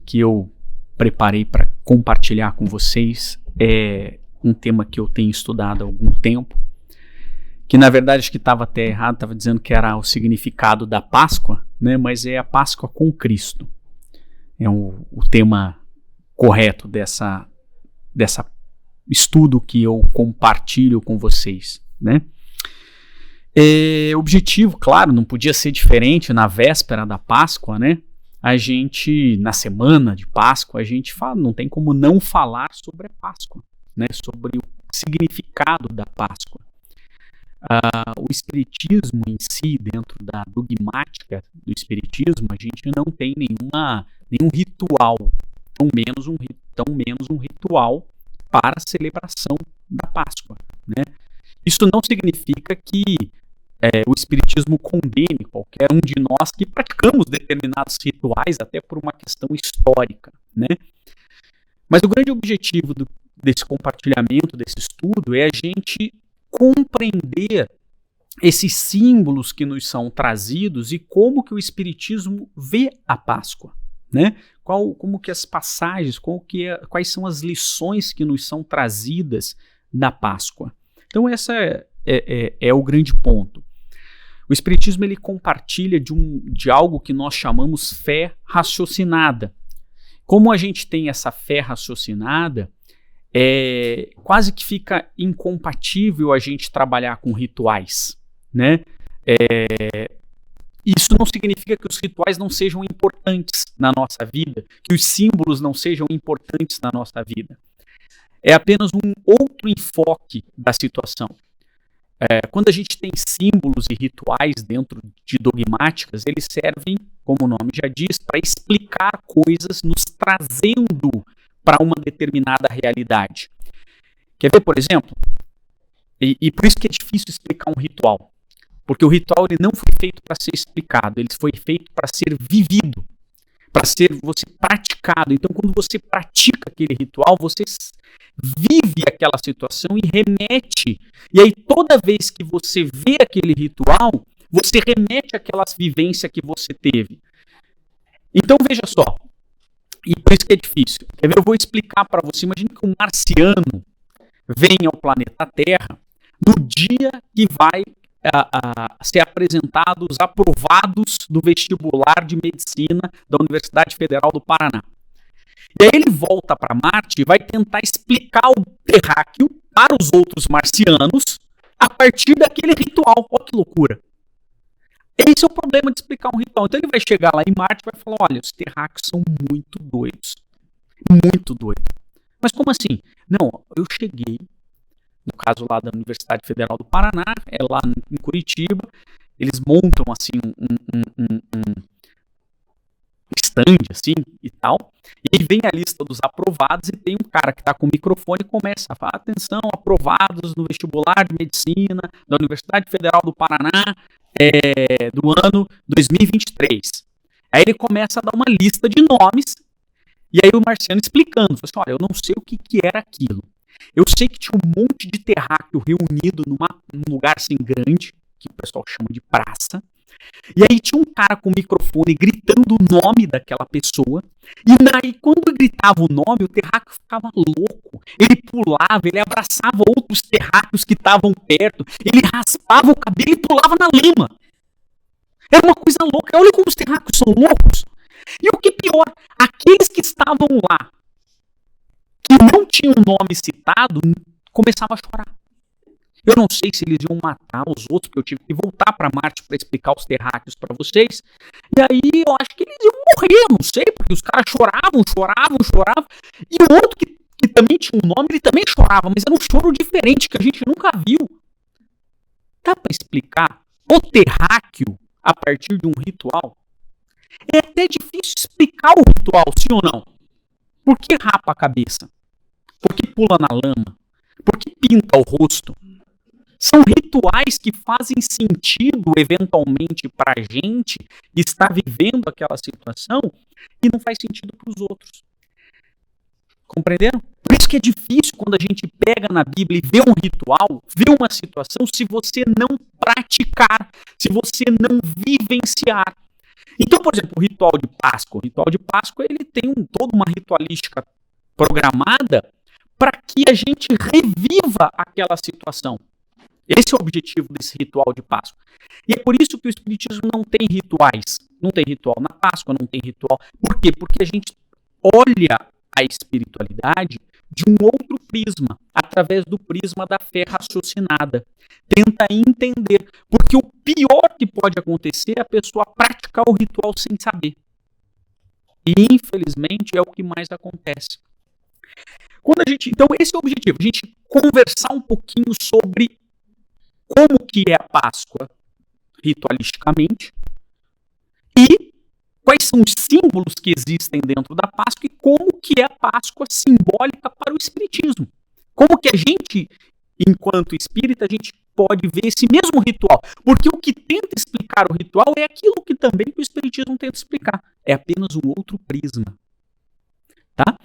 que eu preparei para compartilhar com vocês é um tema que eu tenho estudado há algum tempo, que na verdade acho que estava até errado, estava dizendo que era o significado da Páscoa, né? Mas é a Páscoa com Cristo. É o tema correto dessa estudo que eu compartilho com vocês, né? Objetivo, claro, não podia ser diferente na véspera da Páscoa, né? A gente, na semana de Páscoa, a gente fala, não tem como não falar sobre a Páscoa, né? Sobre o significado da Páscoa. O Espiritismo em si, dentro da dogmática do Espiritismo, a gente não tem nenhum ritual, tão menos um ritual para a celebração da Páscoa, né? Isso não significa que o Espiritismo condene qualquer um de nós que praticamos determinados rituais, até por uma questão histórica, né? Mas o grande objetivo desse compartilhamento, desse estudo, é a gente compreender esses símbolos que nos são trazidos e como que o Espiritismo vê a Páscoa, né? Como que as passagens, quais são as lições que nos são trazidas da Páscoa. Então essa é o grande ponto. O Espiritismo ele compartilha de algo que nós chamamos fé raciocinada. Como a gente tem essa fé raciocinada, quase que fica incompatível a gente trabalhar com rituais, né? Isso não significa que os rituais não sejam importantes na nossa vida, que os símbolos não sejam importantes na nossa vida. É apenas um outro enfoque da situação. Quando a gente tem símbolos e rituais dentro de dogmáticas, eles servem, como o nome já diz, para explicar coisas, nos trazendo para uma determinada realidade. Quer ver, por exemplo? E por isso que é difícil explicar um ritual. Porque o ritual ele não foi feito para ser explicado, ele foi feito para ser vivido, para ser você praticado. Então, quando você pratica aquele ritual, você vive aquela situação e remete. E aí, toda vez que você vê aquele ritual, você remete àquelas vivências que você teve. Então, veja só. E por isso que é difícil. Quer ver? Eu vou explicar para você. Imagine que um marciano vem ao planeta Terra no dia que vai ser apresentados os aprovados do vestibular de medicina da Universidade Federal do Paraná. E aí ele volta para Marte e vai tentar explicar o terráqueo para os outros marcianos a partir daquele ritual. Olha que loucura. Esse é o problema de explicar um ritual. Então ele vai chegar lá em Marte e vai falar, olha, os terráqueos são muito doidos. Muito doidos. Mas como assim? Não, eu cheguei, no caso lá da Universidade Federal do Paraná, é lá em Curitiba, eles montam assim um stand assim e tal, e aí vem a lista dos aprovados e tem um cara que está com o microfone e começa a falar, atenção, aprovados no vestibular de medicina da Universidade Federal do Paraná do ano 2023. Aí ele começa a dar uma lista de nomes, e aí o marciano explicando, assim, olha, eu não sei o que era aquilo. Eu sei que tinha um monte de terráqueo reunido num lugar assim grande, que o pessoal chama de praça. E aí tinha um cara com o microfone gritando o nome daquela pessoa. E aí quando ele gritava o nome, o terráqueo ficava louco. Ele pulava, ele abraçava outros terráqueos que estavam perto. Ele raspava o cabelo e pulava na lama. Era uma coisa louca. Olha como os terráqueos são loucos. E o que é pior, aqueles que estavam lá, que não tinham o nome citado, começavam a chorar. Eu não sei se eles iam matar os outros, porque eu tive que voltar para Marte para explicar os terráqueos para vocês. E aí eu acho que eles iam morrer, não sei, porque os caras choravam. E o outro que também tinha um nome, ele também chorava, mas era um choro diferente que a gente nunca viu. Dá para explicar o terráqueo a partir de um ritual? É até difícil explicar o ritual, sim ou não? Por que rapa a cabeça? Por que pula na lama? Por que pinta o rosto? São rituais que fazem sentido, eventualmente, para a gente que está vivendo aquela situação e não faz sentido para os outros. Compreenderam? Por isso que é difícil quando a gente pega na Bíblia e vê um ritual, vê uma situação, se você não praticar, se você não vivenciar. Então, por exemplo, o ritual de Páscoa ele tem toda uma ritualística programada para que a gente reviva aquela situação. Esse é o objetivo desse ritual de Páscoa. E é por isso que o Espiritismo não tem rituais. Não tem ritual na Páscoa, não tem ritual. Por quê? Porque a gente olha a espiritualidade de um outro prisma, através do prisma da fé raciocinada. Tenta entender. Porque o pior que pode acontecer é a pessoa praticar o ritual sem saber. E, infelizmente, é o que mais acontece. Então, esse é o objetivo. A gente conversar um pouquinho sobre como que é a Páscoa ritualisticamente e quais são os símbolos que existem dentro da Páscoa e como que é a Páscoa simbólica para o Espiritismo. Como que a gente, enquanto espírita, a gente pode ver esse mesmo ritual. Porque o que tenta explicar o ritual é aquilo que também o Espiritismo tenta explicar. É apenas um outro prisma. Tá?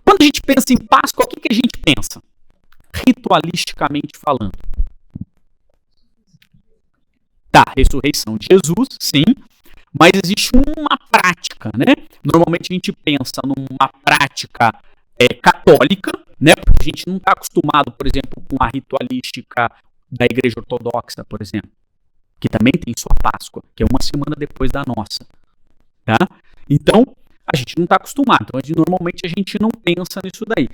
Quando a gente pensa em Páscoa, o que a gente pensa? Ritualisticamente falando. Tá, ressurreição de Jesus, sim, mas existe uma prática, né? Normalmente a gente pensa numa prática católica, né? Porque a gente não está acostumado, por exemplo, com a ritualística da Igreja Ortodoxa, por exemplo, que também tem sua Páscoa, que é uma semana depois da nossa, tá? Então, a gente não está acostumado, então normalmente a gente não pensa nisso daí.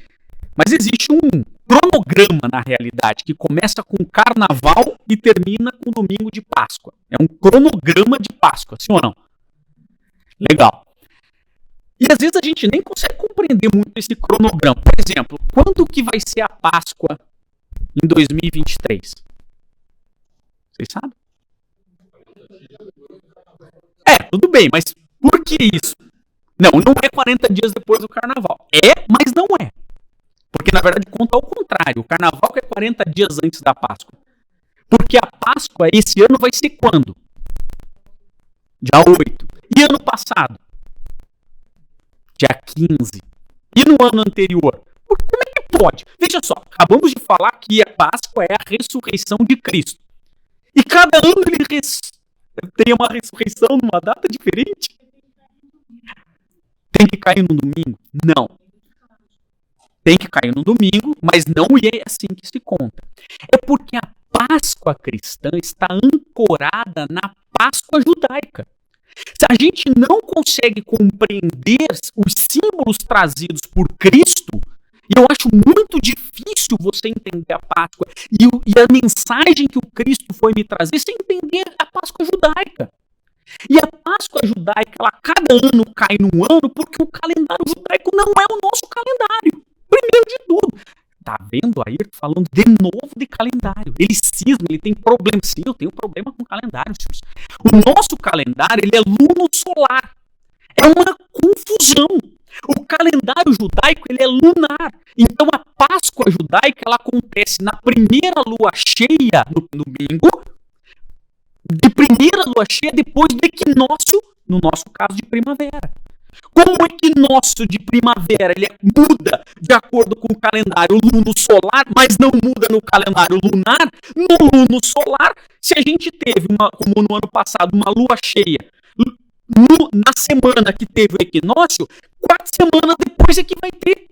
Mas existe um cronograma, na realidade, que começa com o Carnaval e termina com o Domingo de Páscoa. É um cronograma de Páscoa, sim ou não? Legal. E às vezes a gente nem consegue compreender muito esse cronograma. Por exemplo, quando que vai ser a Páscoa em 2023? Vocês sabem? Tudo bem, mas por que isso? Não é 40 dias depois do Carnaval. É, mas não é. Porque, na verdade, conta ao contrário. O Carnaval que é 40 dias antes da Páscoa. Porque a Páscoa, esse ano, vai ser quando? Dia 8. E ano passado? Dia 15. E no ano anterior? Porque como é que pode? Veja só, acabamos de falar que a Páscoa é a ressurreição de Cristo. E cada ano ele tem uma ressurreição numa data diferente? Tem que cair no domingo? Não. Tem que cair no domingo, mas não é assim que se conta. É porque a Páscoa cristã está ancorada na Páscoa judaica. Se a gente não consegue compreender os símbolos trazidos por Cristo, eu acho muito difícil você entender a Páscoa e a mensagem que o Cristo foi me trazer sem entender a Páscoa judaica. E a Páscoa judaica, ela cada ano cai num ano porque o calendário judaico não é o nosso calendário. Primeiro de tudo, tá vendo aí falando de novo de calendário. Ele cisma, ele tem problema. Sim, eu tenho problema com calendário, senhores. O nosso calendário, ele é luno-solar. É uma confusão. O calendário judaico, ele é lunar. Então, a Páscoa judaica, ela acontece na primeira lua cheia, no domingo, de primeira lua cheia, depois do equinócio, no nosso caso, de primavera. Como o equinócio de primavera ele muda de acordo com o calendário luno-solar, mas não muda no calendário lunar, no luno-solar, se a gente teve, como no ano passado, uma lua cheia na semana que teve o equinócio, 4 semanas depois é que vai ter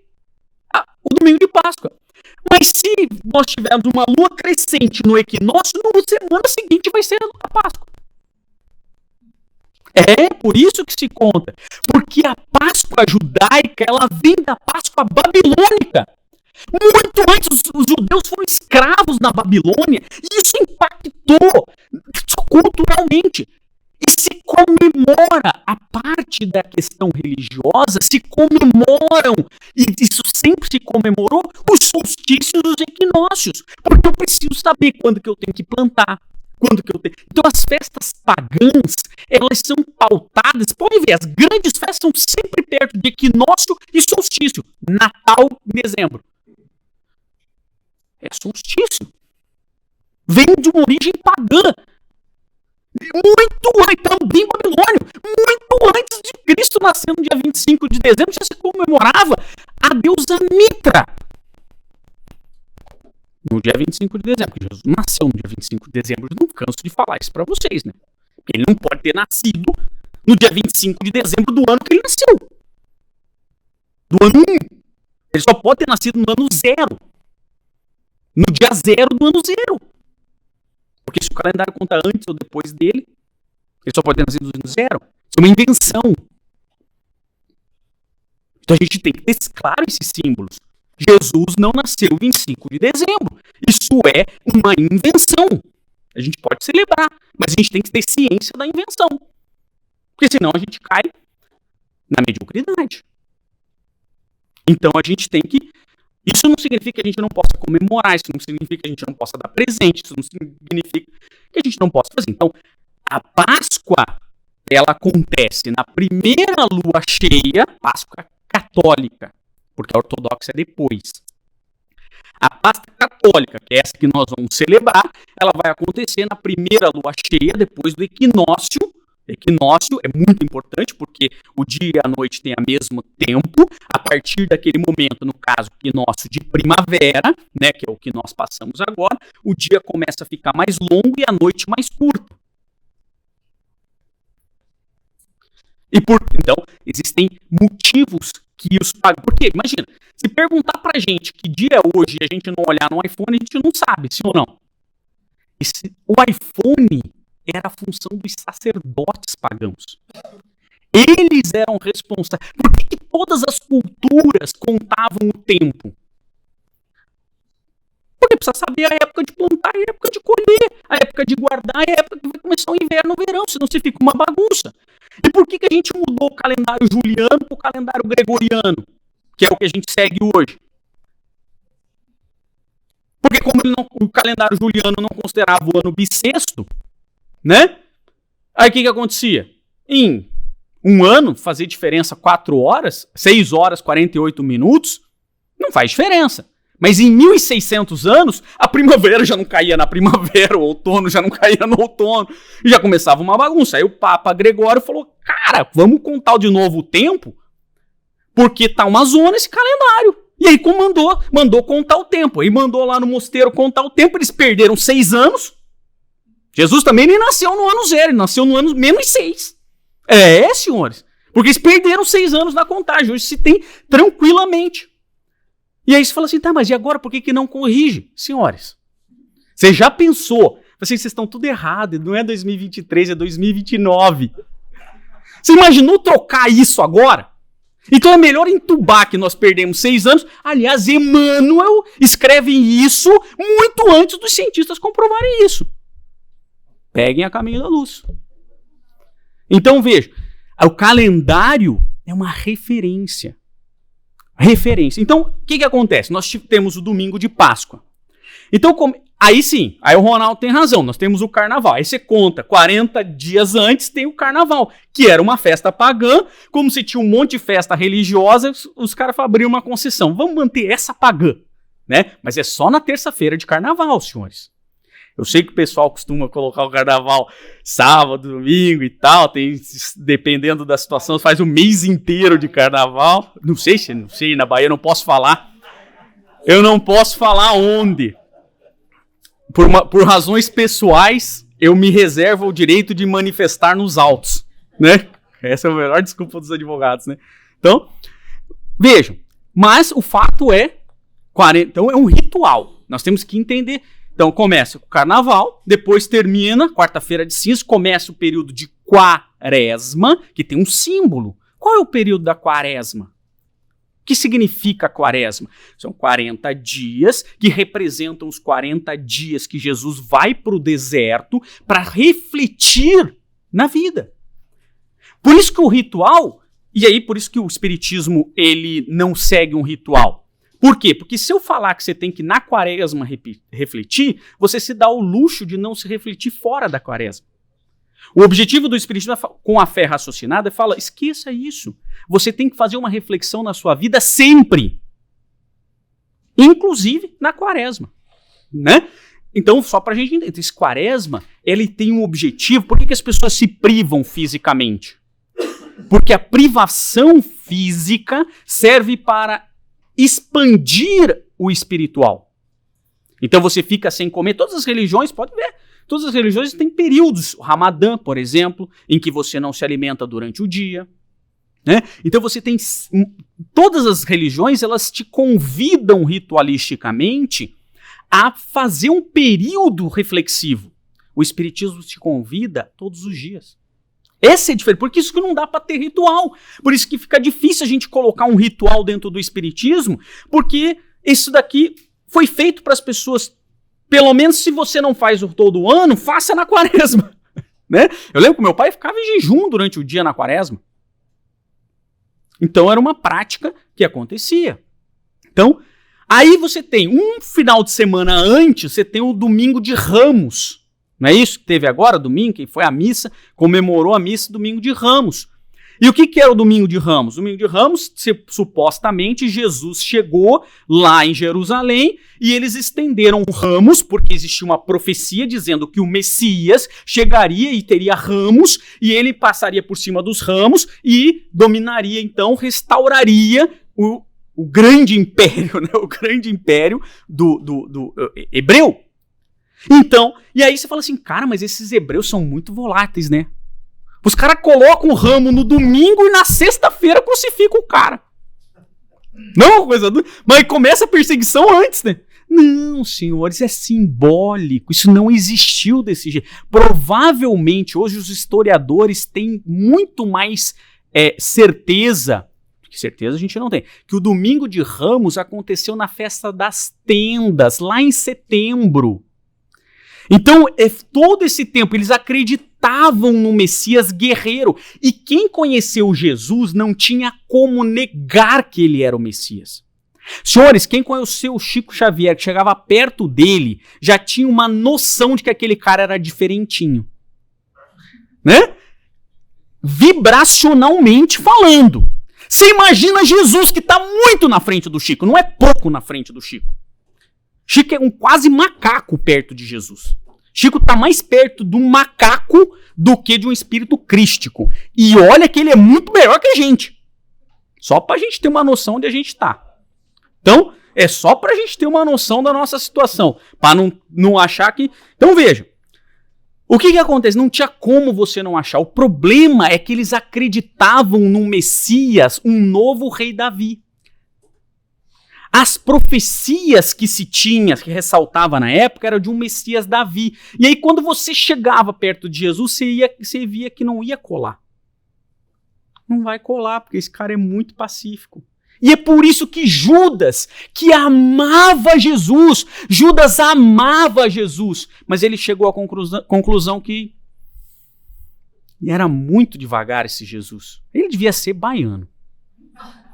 o domingo de Páscoa. Mas se nós tivermos uma lua crescente no equinócio, na semana seguinte vai ser a Páscoa. É por isso que se conta. Porque a Páscoa judaica, ela vem da Páscoa babilônica. Muito antes, os judeus foram escravos na Babilônia e isso impactou culturalmente. E se comemora a parte da questão religiosa, se comemoram, e isso sempre se comemorou, os solstícios e os equinócios. Porque eu preciso saber quando que eu tenho que plantar. Então as festas pagãs, elas são pautadas, pode ver, as grandes festas são sempre perto de equinócio e solstício. Natal, dezembro. É solstício. Vem de uma origem pagã. Muito antes, também babilônio, muito antes de Cristo nascer no dia 25 de dezembro, já se comemorava a deusa Mitra. No dia 25 de dezembro, porque Jesus nasceu no dia 25 de dezembro, eu não canso de falar isso para vocês, né? Porque ele não pode ter nascido no dia 25 de dezembro do ano que ele nasceu. Do ano 1. Ele só pode ter nascido no ano 0. No dia 0 do ano 0. Porque se o calendário conta antes ou depois dele, ele só pode ter nascido no ano 0. Isso é uma invenção. Então a gente tem que ter claro esses símbolos. Jesus não nasceu 25 de dezembro. Isso é uma invenção. A gente pode celebrar, mas a gente tem que ter ciência da invenção. Porque senão a gente cai na mediocridade. Então a gente tem que... Isso não significa que a gente não possa comemorar, isso não significa que a gente não possa dar presente, isso não significa que a gente não possa fazer. Então, a Páscoa, ela acontece na primeira lua cheia, Páscoa católica, porque a ortodoxa é depois. A Páscoa católica, que é essa que nós vamos celebrar, ela vai acontecer na primeira lua cheia, depois do equinócio. Equinócio é muito importante porque o dia e a noite têm o mesmo tempo. A partir daquele momento, no caso, equinócio de primavera, né, que é o que nós passamos agora, o dia começa a ficar mais longo e a noite mais curta. Então, existem motivos que os pagãos... Porque, imagina, se perguntar pra gente que dia é hoje e a gente não olhar no iPhone, a gente não sabe, sim ou não? O iPhone era a função dos sacerdotes pagãos. Eles eram responsáveis. Por que todas as culturas contavam o tempo? Porque precisa saber a época de plantar e a época de colher, a época de guardar e a época que vai começar o inverno e o verão, senão se fica uma bagunça. E por que a gente mudou o calendário juliano para o calendário gregoriano, que é o que a gente segue hoje? Porque como o calendário juliano não considerava o ano bissexto, né? Aí o que acontecia? Em um ano, fazer diferença 4 horas, 6 horas, 48 minutos, não faz diferença. Mas em 1600 anos, a primavera já não caía na primavera, o outono já não caía no outono, e já começava uma bagunça. Aí o Papa Gregório falou, cara, vamos contar de novo o tempo, porque tá uma zona esse calendário. E aí mandou contar o tempo. Aí mandou lá no mosteiro contar o tempo, eles perderam 6 anos. Jesus também nem nasceu no ano 0, ele nasceu no ano menos 6. Senhores. Porque eles perderam 6 anos na contagem. Hoje se tem tranquilamente. E aí você fala assim, tá, mas e agora por que não corrige? Senhores, você já pensou? Vocês estão tudo errado, não é 2023, é 2029. Você imaginou trocar isso agora? Então é melhor entubar que nós perdemos 6 anos. Aliás, Emmanuel escreve isso muito antes dos cientistas comprovarem isso. Peguem a caminho da luz. Então, veja, o calendário é uma referência. Então, o que acontece? Nós temos o domingo de Páscoa. Então, aí sim, aí o Ronaldo tem razão, nós temos o carnaval. Aí você conta, 40 dias antes tem o carnaval, que era uma festa pagã, como se tinha um monte de festa religiosa, os caras abriram uma concessão. Vamos manter essa pagã, né? Mas é só na terça-feira de carnaval, senhores. Eu sei que o pessoal costuma colocar o carnaval sábado, domingo e tal, dependendo da situação, faz um mês inteiro de carnaval. Não sei, na Bahia eu não posso falar. Eu não posso falar onde. Por razões pessoais, eu me reservo o direito de manifestar nos autos, né? Essa é a melhor desculpa dos advogados, né? Então, vejam, mas o fato é, então é um ritual, nós temos que entender. Então começa o carnaval, depois termina, quarta-feira de cinzas, começa o período de quaresma, que tem um símbolo. Qual é o período da quaresma? O que significa a quaresma? São 40 dias que representam os 40 dias que Jesus vai para o deserto para refletir na vida. Por isso que o ritual, e aí por isso que o espiritismo ele não segue um ritual. Por quê? Porque se eu falar que você tem que na quaresma refletir, você se dá o luxo de não se refletir fora da quaresma. O objetivo do espiritismo com a fé raciocinada é falar, esqueça isso. Você tem que fazer uma reflexão na sua vida sempre. Inclusive na quaresma. Né? Então, só para a gente entender, esse quaresma, ele tem um objetivo. Por que as pessoas se privam fisicamente? Porque a privação física serve para expandir o espiritual. Então você fica sem comer. Todas as religiões, pode ver. Todas as religiões têm períodos. O Ramadã, por exemplo, em que você não se alimenta durante o dia. Né? Então você tem... Todas as religiões, elas te convidam ritualisticamente a fazer um período reflexivo. O Espiritismo te convida todos os dias. Essa é a diferença. Por isso que não dá para ter ritual. Por isso que fica difícil a gente colocar um ritual dentro do Espiritismo, porque isso daqui foi feito para as pessoas, pelo menos se você não faz todo ano, faça na quaresma. Né? Eu lembro que meu pai ficava em jejum durante o dia na quaresma. Então era uma prática que acontecia. Então, aí você tem um final de semana antes, você tem o domingo de Ramos. Não é isso que teve agora, domingo? Quem foi à missa, comemorou a missa domingo de Ramos. E o que era o domingo de Ramos? Domingo de Ramos, supostamente, Jesus chegou lá em Jerusalém e eles estenderam ramos, porque existia uma profecia dizendo que o Messias chegaria e teria ramos, e ele passaria por cima dos ramos e dominaria, então, restauraria o grande império, né? O grande império do hebreu. Então, e aí você fala assim, cara, mas esses hebreus são muito voláteis, né? Os caras colocam o ramo no domingo e na sexta-feira crucificam o cara. Não, coisa do... Mas começa a perseguição antes, né? Não, senhores, é simbólico. Isso não existiu desse jeito. Provavelmente, hoje os historiadores têm muito mais certeza, porque certeza a gente não tem, que o domingo de Ramos aconteceu na festa das tendas, lá em setembro. Então, todo esse tempo, eles acreditavam no Messias guerreiro. E quem conheceu Jesus não tinha como negar que ele era o Messias. Senhores, quem conheceu o Chico Xavier, que chegava perto dele, já tinha uma noção de que aquele cara era diferentinho. Né? Vibracionalmente falando. Você imagina Jesus, que está muito na frente do Chico, não é pouco na frente do Chico. Chico é um quase macaco perto de Jesus. Chico está mais perto de um macaco do que de um espírito crístico. E olha que ele é muito melhor que a gente. Só para a gente ter uma noção onde a gente está. Então, é só para a gente ter uma noção da nossa situação. Para não achar que... Então veja, o que acontece? Não tinha como você não achar. O problema é que eles acreditavam no Messias, um novo rei Davi. As profecias que se tinha, que ressaltava na época, eram de um Messias Davi. E aí quando você chegava perto de Jesus, você via que não ia colar. Não vai colar, porque esse cara é muito pacífico. E é por isso que Judas, que amava Jesus, Judas amava Jesus, mas ele chegou à conclusão que era muito devagar esse Jesus. Ele devia ser baiano.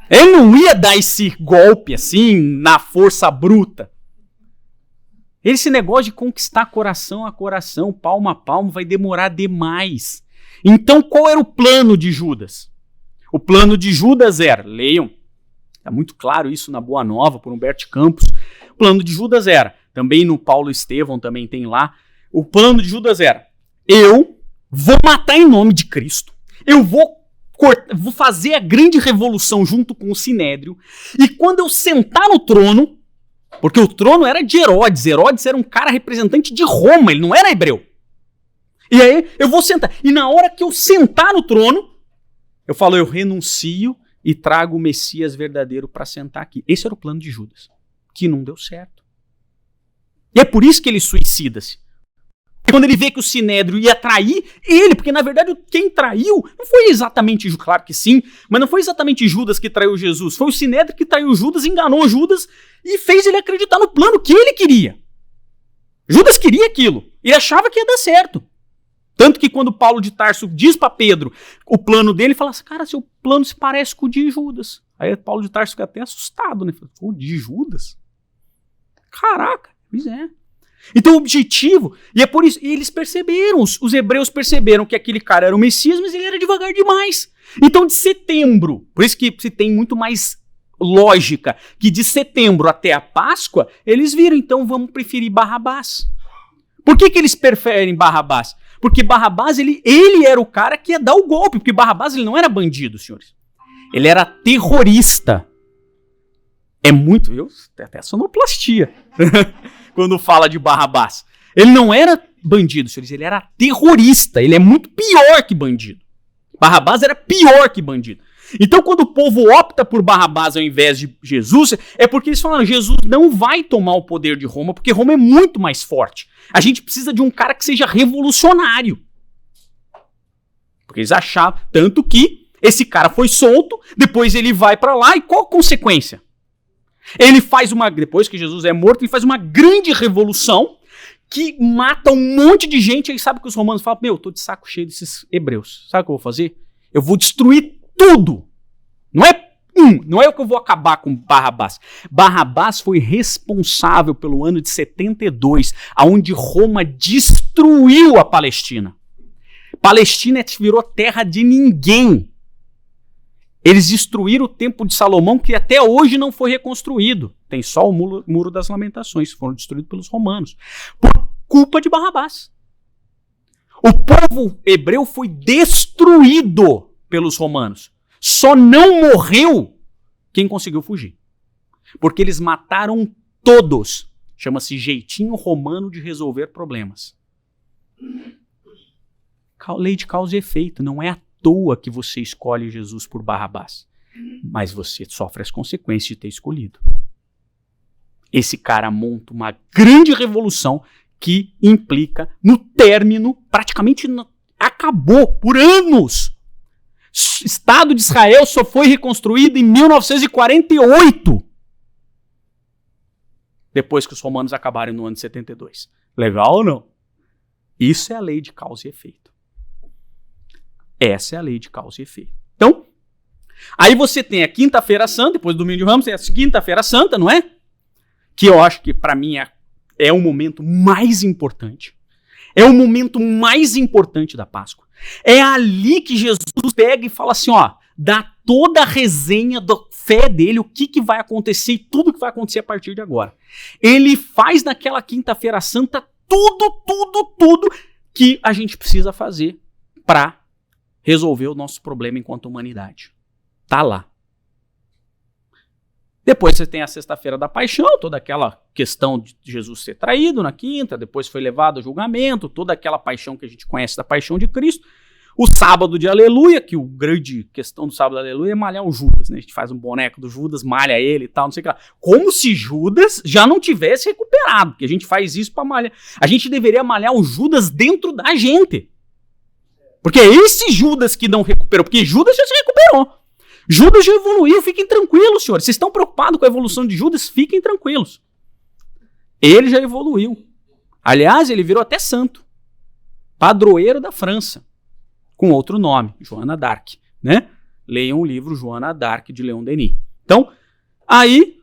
Ele não ia dar esse golpe assim, na força bruta. Esse negócio de conquistar coração a coração, palmo a palmo, vai demorar demais. Então qual era o plano de Judas? O plano de Judas era, leiam, está muito claro isso na Boa Nova, por Humberto Campos. O plano de Judas era, também no Paulo Estevão também tem lá, o plano de Judas era, eu vou matar em nome de Cristo, eu vou fazer a grande revolução junto com o Sinédrio, e quando eu sentar no trono, porque o trono era de Herodes, Herodes era um cara representante de Roma, ele não era hebreu. E aí eu vou sentar, e na hora que eu sentar no trono, eu falo, eu renuncio e trago o Messias verdadeiro para sentar aqui. Esse era o plano de Judas, que não deu certo. E é por isso que ele suicida-se. Quando ele vê que o Sinédrio ia trair ele, porque na verdade quem traiu não foi exatamente, claro que sim, mas não foi exatamente Judas que traiu Jesus, foi o Sinédrio que traiu Judas, enganou Judas e fez ele acreditar no plano que ele queria. Judas queria aquilo, ele achava que ia dar certo. Tanto que quando Paulo de Tarso diz para Pedro o plano dele, ele fala assim, cara, seu plano se parece com o de Judas. Aí Paulo de Tarso fica até assustado, né? O de Judas? Caraca, pois é. Então o objetivo, e é por isso, e eles perceberam, os hebreus perceberam que aquele cara era o Messias, mas ele era devagar demais. Então de setembro, por isso que se tem muito mais lógica, que de setembro até a Páscoa, eles viram, então vamos preferir Barrabás. Por que eles preferem Barrabás? Porque Barrabás, ele era o cara que ia dar o golpe, porque Barrabás ele não era bandido, senhores. Ele era terrorista. É muito, viu? Tem até sonoplastia. Quando fala de Barrabás. Ele não era bandido, senhores, ele era terrorista, ele é muito pior que bandido. Barrabás era pior que bandido. Então, quando o povo opta por Barrabás ao invés de Jesus, é porque eles falaram, Jesus não vai tomar o poder de Roma, porque Roma é muito mais forte. A gente precisa de um cara que seja revolucionário. Porque eles achavam, tanto que esse cara foi solto, depois ele vai para lá, e qual a consequência? Ele faz depois que Jesus é morto, ele faz uma grande revolução, que mata um monte de gente, aí sabe que os romanos falam, eu tô de saco cheio desses hebreus, sabe o que eu vou fazer? Eu vou destruir tudo. Não é o que eu vou acabar com Barrabás. Barrabás foi responsável pelo ano de 72, onde Roma destruiu a Palestina. Palestina virou terra de ninguém. Eles destruíram o Templo de Salomão, que até hoje não foi reconstruído. Tem só o Muro das Lamentações, que foram destruídos pelos romanos, por culpa de Barrabás. O povo hebreu foi destruído pelos romanos. Só não morreu quem conseguiu fugir. Porque eles mataram todos. Chama-se jeitinho romano de resolver problemas. Lei de causa e efeito. Não é à toa que você escolhe Jesus por Barrabás. Mas você sofre as consequências de ter escolhido. Esse cara monta uma grande revolução que implica no término, praticamente acabou por anos. O Estado de Israel só foi reconstruído em 1948. Depois que os romanos acabaram no ano de 72. Legal ou não? Isso é a lei de causa e efeito. Essa é a lei de causa e efeito. Então, aí você tem a Quinta-feira Santa, depois do Domingo de Ramos, tem a Quinta-feira Santa, não é? Que eu acho que para mim é o momento mais importante. É o momento mais importante da Páscoa. É ali que Jesus pega e fala assim, dá toda a resenha da fé dele, o que vai acontecer e tudo que vai acontecer a partir de agora. Ele faz naquela Quinta-feira Santa tudo que a gente precisa fazer para resolver o nosso problema enquanto humanidade. Tá lá. Depois você tem a Sexta-feira da Paixão, toda aquela questão de Jesus ser traído na quinta, depois foi levado ao julgamento, toda aquela paixão que a gente conhece da paixão de Cristo. O Sábado de Aleluia, que o grande questão do Sábado de Aleluia é malhar o Judas, né? A gente faz um boneco do Judas, malha ele e tal, não sei o que lá. Como se Judas já não tivesse recuperado, porque a gente faz isso para malhar. A gente deveria malhar o Judas dentro da gente. Porque é esse Judas que não recuperou, porque Judas já se recuperou. Judas já evoluiu, fiquem tranquilos, senhores. Vocês estão preocupados com a evolução de Judas? Fiquem tranquilos. Ele já evoluiu. Aliás, ele virou até santo. Padroeiro da França. Com outro nome, Joana d'Arc, né? Leiam o livro Joana d'Arc, de Leon Denis. Então, aí,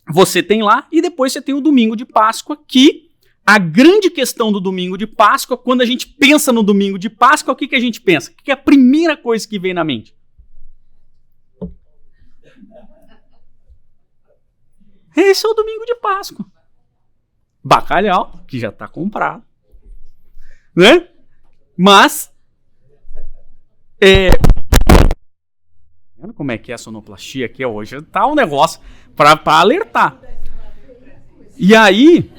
você tem lá, e depois você tem o domingo de Páscoa, que a grande questão do domingo de Páscoa, quando a gente pensa no domingo de Páscoa, o que a gente pensa? O que é a primeira coisa que vem na mente? Esse é o domingo de Páscoa. Bacalhau, que já está comprado. Né? Mas, como é que é a sonoplastia aqui hoje? Tá um negócio para alertar. E aí,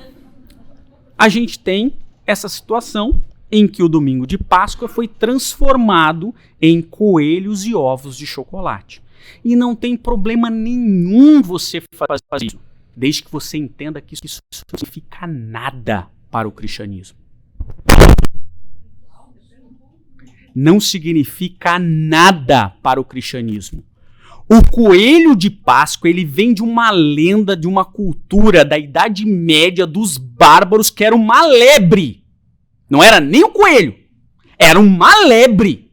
a gente tem essa situação em que o domingo de Páscoa foi transformado em coelhos e ovos de chocolate. E não tem problema nenhum você fazer isso, desde que você entenda que isso não significa nada para o cristianismo. Não significa nada para o cristianismo. O coelho de Páscoa, ele vem de uma lenda, de uma cultura da Idade Média dos bárbaros, que era uma lebre. Não era nem um coelho, era uma lebre.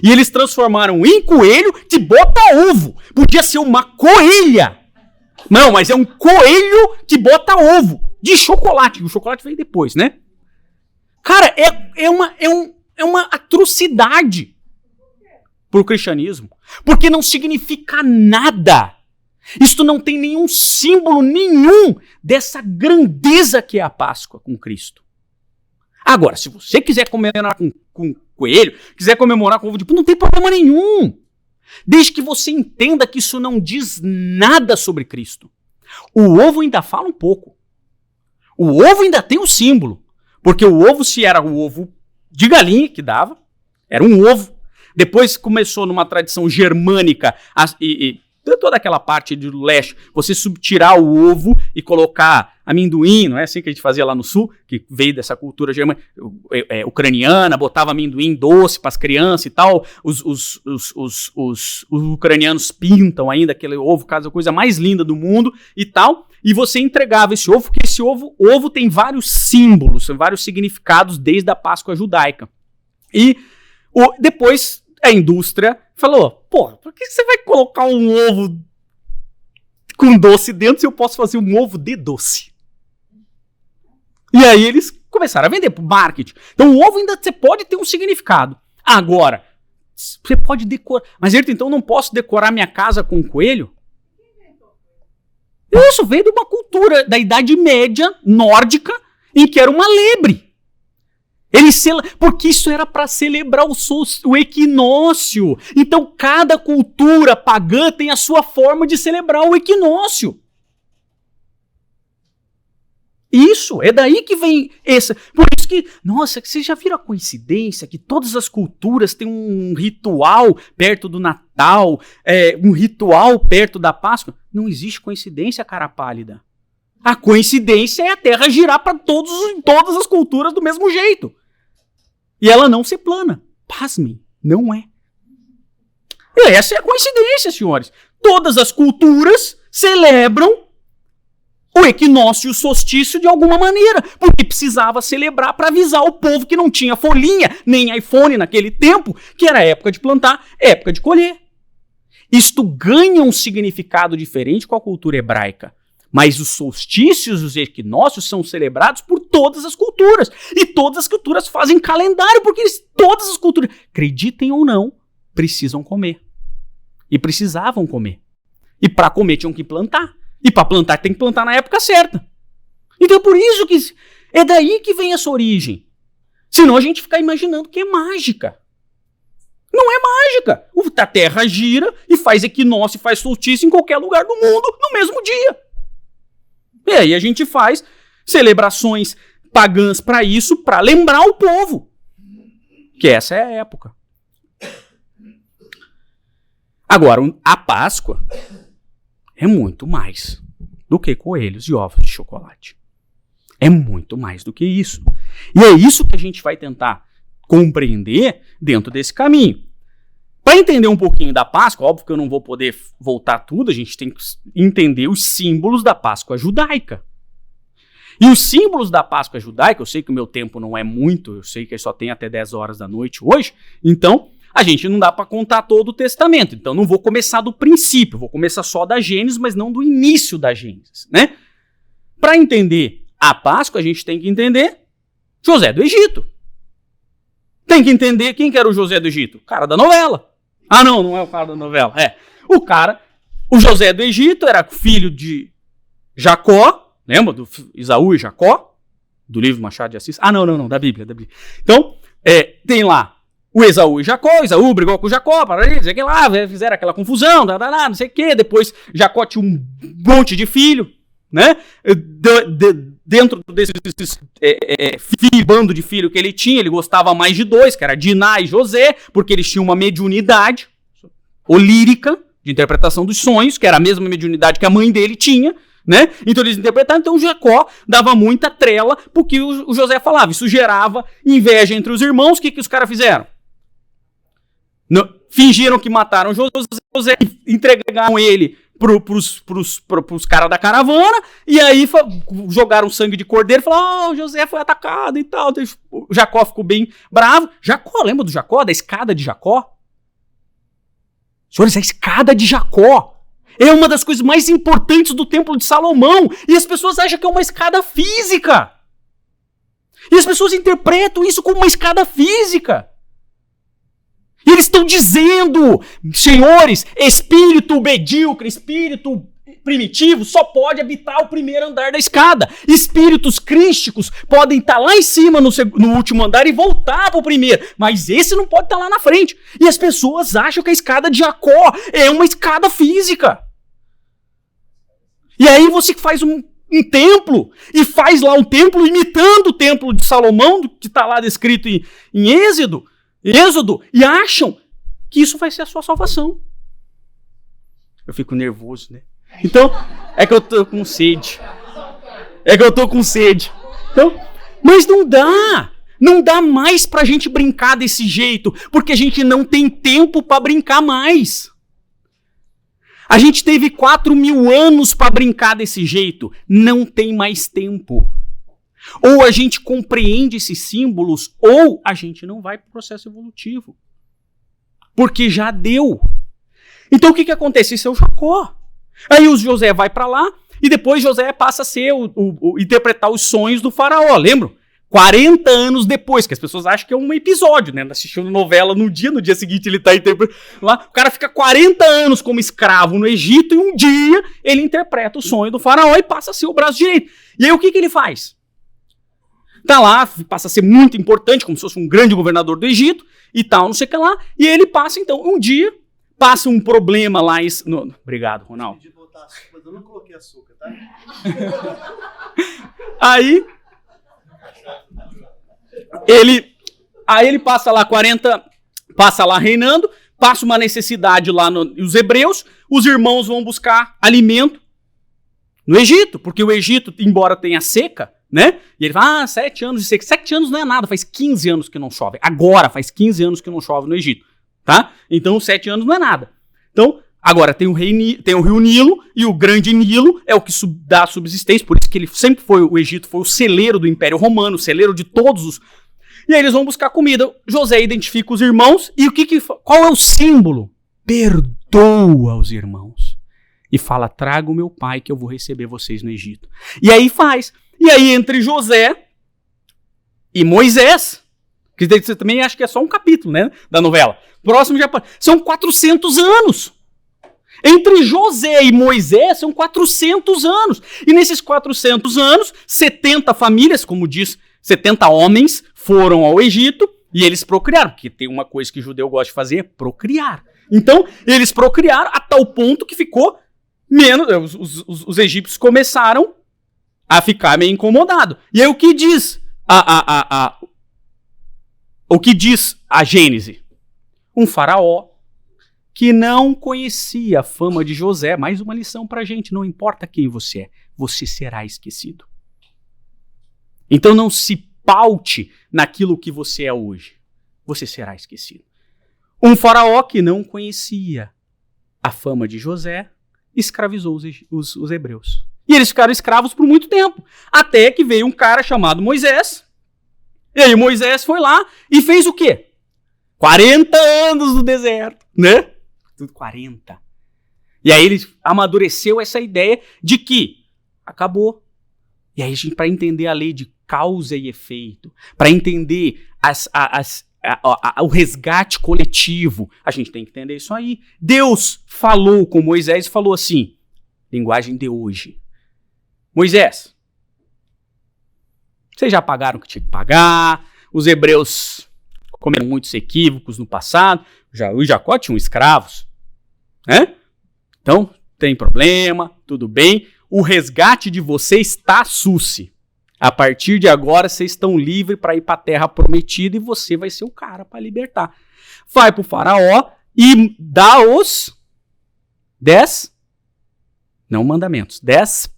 E eles transformaram em coelho que bota ovo. Podia ser uma coelha. Não, mas é um coelho que bota ovo. De chocolate. O chocolate veio depois, né? Cara, é uma atrocidade pro cristianismo. Porque não significa nada. Isto não tem nenhum símbolo nenhum dessa grandeza que é a Páscoa com Cristo. Agora, se você quiser comemorar com coelho, quiser comemorar com ovo de pão, não tem problema nenhum. Desde que você entenda que isso não diz nada sobre Cristo. O ovo ainda fala um pouco. O ovo ainda tem um símbolo. Porque o ovo, se era o ovo de galinha que dava, era um ovo. Depois começou numa tradição germânica e toda aquela parte do leste, você tirar o ovo e colocar amendoim, não é assim que a gente fazia lá no sul, que veio dessa cultura germânica, ucraniana, botava amendoim doce para as crianças e tal, os ucranianos pintam ainda aquele ovo, a coisa mais linda do mundo e tal, e você entregava esse ovo, porque esse ovo tem vários símbolos, vários significados desde a Páscoa judaica. E depois a indústria falou, pô, por que você vai colocar um ovo com doce dentro se eu posso fazer um ovo de doce? E aí eles começaram a vender pro marketing. Então o ovo ainda você pode ter um significado. Agora, você pode decorar. Mas então não posso decorar minha casa com um coelho? Isso veio de uma cultura da Idade Média nórdica em que era uma lebre. Porque isso era para celebrar o equinócio. Então, cada cultura pagã tem a sua forma de celebrar o equinócio. Isso, é daí que vem essa. Por isso que, nossa, vocês já viram a coincidência que todas as culturas têm um ritual perto do Natal, um ritual perto da Páscoa? Não existe coincidência, cara pálida. A coincidência é a Terra girar para todas as culturas do mesmo jeito. E ela não ser plana. Pasmem, não é. E essa é a coincidência, senhores. Todas as culturas celebram o equinócio e o solstício de alguma maneira, porque precisava celebrar para avisar o povo que não tinha folhinha, nem iPhone naquele tempo, que era época de plantar, época de colher. Isto ganha um significado diferente com a cultura hebraica. Mas os solstícios e os equinócios são celebrados por todas as culturas. E todas as culturas fazem calendário, porque todas as culturas, acreditem ou não, precisam comer. E precisavam comer. E para comer tinham que plantar. E para plantar tem que plantar na época certa. Então é por isso que é daí que vem essa origem. Senão a gente fica imaginando que é mágica. Não é mágica. A Terra gira e faz equinócio e faz solstício em qualquer lugar do mundo no mesmo dia. E aí a gente faz celebrações pagãs para isso, para lembrar o povo que essa é a época. Agora, a Páscoa é muito mais do que coelhos e ovos de chocolate. É muito mais do que isso. E é isso que a gente vai tentar compreender dentro desse caminho. Para entender um pouquinho da Páscoa, óbvio que eu não vou poder voltar tudo, a gente tem que entender os símbolos da Páscoa judaica. E os símbolos da Páscoa judaica, eu sei que o meu tempo não é muito, eu sei que só tem até 10 horas da noite hoje, então a gente não dá para contar todo o Testamento. Então não vou começar do princípio, vou começar só da Gênesis, mas não do início da Gênesis, né? Para entender a Páscoa, a gente tem que entender José do Egito. Tem que entender quem que era o José do Egito, o cara da novela. Ah, não é o cara da novela. O José do Egito era filho de Jacó, lembra do Esaú e Jacó? Do livro Machado de Assis? Ah, não, da Bíblia. Então, tem lá o Esaú e Jacó, Esaú brigou com o Jacó, fizeram aquela confusão, não sei o quê, depois Jacó tinha um monte de filho, né? Dentro desses bando de filho que ele tinha, ele gostava mais de dois, que era Diná e José, porque eles tinham uma mediunidade olírica de interpretação dos sonhos, que era a mesma mediunidade que a mãe dele tinha, né? Então eles interpretavam, então Jacó dava muita trela porque o José falava, isso gerava inveja entre os irmãos. O que os caras fizeram? Fingiram que mataram José, entregaram ele pros caras da caravana, e aí jogaram sangue de cordeiro e falaram, o José foi atacado e tal. O Jacó ficou bem bravo. Jacó, lembra do Jacó, da escada de Jacó? Senhores, a escada de Jacó é uma das coisas mais importantes do Templo de Salomão, e as pessoas acham que é uma escada física. E as pessoas interpretam isso como uma escada física. E eles estão dizendo, senhores, espírito medíocre, espírito primitivo só pode habitar o primeiro andar da escada. Espíritos crísticos podem estar lá em cima no último andar e voltar para o primeiro, mas esse não pode estar lá na frente. E as pessoas acham que a escada de Jacó é uma escada física. E aí você faz um templo e faz lá um templo imitando o templo de Salomão, que está lá descrito em Êxodo, e acham que isso vai ser a sua salvação. Eu fico nervoso, né? Então, é que eu tô com sede. Então, mas não dá. Não dá mais pra gente brincar desse jeito, porque a gente não tem tempo pra brincar mais. A gente teve 4.000 anos pra brincar desse jeito. Não tem mais tempo. Ou a gente compreende esses símbolos, ou a gente não vai pro processo evolutivo. Porque já deu. Então o que acontece? Isso é o Jacó. Aí o José vai pra lá, e depois José passa a ser interpretar os sonhos do faraó, lembram? 40 anos depois, que as pessoas acham que é um episódio, né? Assistiu novela no dia seguinte ele está interpretando lá. O cara fica 40 anos como escravo no Egito e um dia ele interpreta o sonho do faraó e passa a ser o braço direito. E aí o que ele faz? Tá lá, passa a ser muito importante, como se fosse um grande governador do Egito e tal, não sei o que lá. E ele passa, então, um dia, passa um problema lá... Obrigado, Ronaldo. Eu botar açúcar, mas eu não coloquei açúcar, tá? Aí ele passa lá 40, passa lá reinando, passa uma necessidade lá nos hebreus, os irmãos vão buscar alimento no Egito, porque o Egito, embora tenha seca, né? E ele fala, 7 anos de seca. 7 anos não é nada, faz 15 anos que não chove. Agora faz 15 anos que não chove no Egito, tá? Então 7 anos não é nada. Então, agora tem o Rio Nilo, e o Grande Nilo é o que dá subsistência, por isso que ele sempre foi, o Egito foi o celeiro do Império Romano, o celeiro de todos os... E aí eles vão buscar comida. José identifica os irmãos, e qual é o símbolo? Perdoa os irmãos. E fala, traga o meu pai que eu vou receber vocês no Egito. E aí faz. E aí entre José e Moisés, que você também acha que é só um capítulo, né, da novela. Próximo já são 400 anos. Entre José e Moisés são 400 anos. E nesses 400 anos, 70 famílias, como diz, 70 homens foram ao Egito e eles procriaram. Porque tem uma coisa que o judeu gosta de fazer, é procriar. Então, eles procriaram a tal ponto que ficou menos... Os egípcios começaram a ficar meio incomodados. E aí o que diz o que diz a Gênese? Um faraó que não conhecia a fama de José. Mais uma lição pra gente, não importa quem você é, você será esquecido. Então não se paute naquilo que você é hoje, você será esquecido. Um faraó que não conhecia a fama de José escravizou os hebreus. E eles ficaram escravos por muito tempo, até que veio um cara chamado Moisés, e aí Moisés foi lá e fez o quê? 40 anos no deserto, né? Tudo 40. E aí ele amadureceu essa ideia de que acabou. E aí a gente, para entender a lei de causa e efeito, para entender o resgate coletivo, a gente tem que entender isso aí. Deus falou com Moisés e falou assim, linguagem de hoje. Moisés, vocês já pagaram o que tinha que pagar, os hebreus cometeram muitos equívocos no passado, o Jacó tinha escravos, né? Então, tem problema, tudo bem, o resgate de vocês está susse. A partir de agora, vocês estão livres para ir para a terra prometida e você vai ser o cara para libertar. Vai para o faraó e dá os 10, não mandamentos, 10.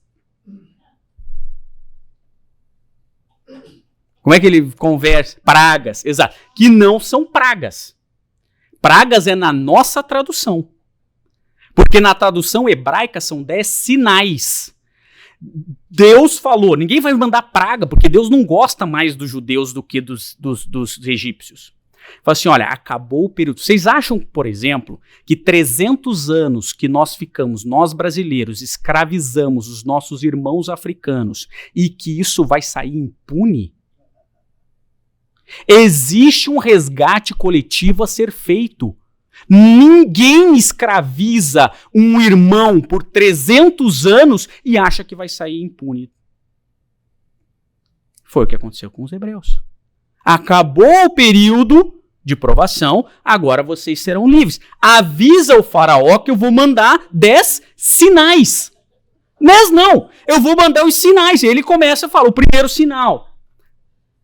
Como é que ele conversa? Pragas, exato. Que não são pragas. Pragas é na nossa tradução. Porque na tradução hebraica são 10 sinais. Deus falou, ninguém vai mandar praga, porque Deus não gosta mais dos judeus do que dos egípcios. Fala assim, olha, acabou o período. Vocês acham, por exemplo, que 300 anos que nós ficamos, nós brasileiros, escravizamos os nossos irmãos africanos e que isso vai sair impune? Existe um resgate coletivo a ser feito. Ninguém escraviza um irmão por 300 anos e acha que vai sair impune. Foi o que aconteceu com os hebreus. Acabou o período de provação, agora vocês serão livres. Avisa o faraó que eu vou mandar 10 sinais. Mas não, eu vou mandar os sinais. E ele começa a falar, o primeiro sinal.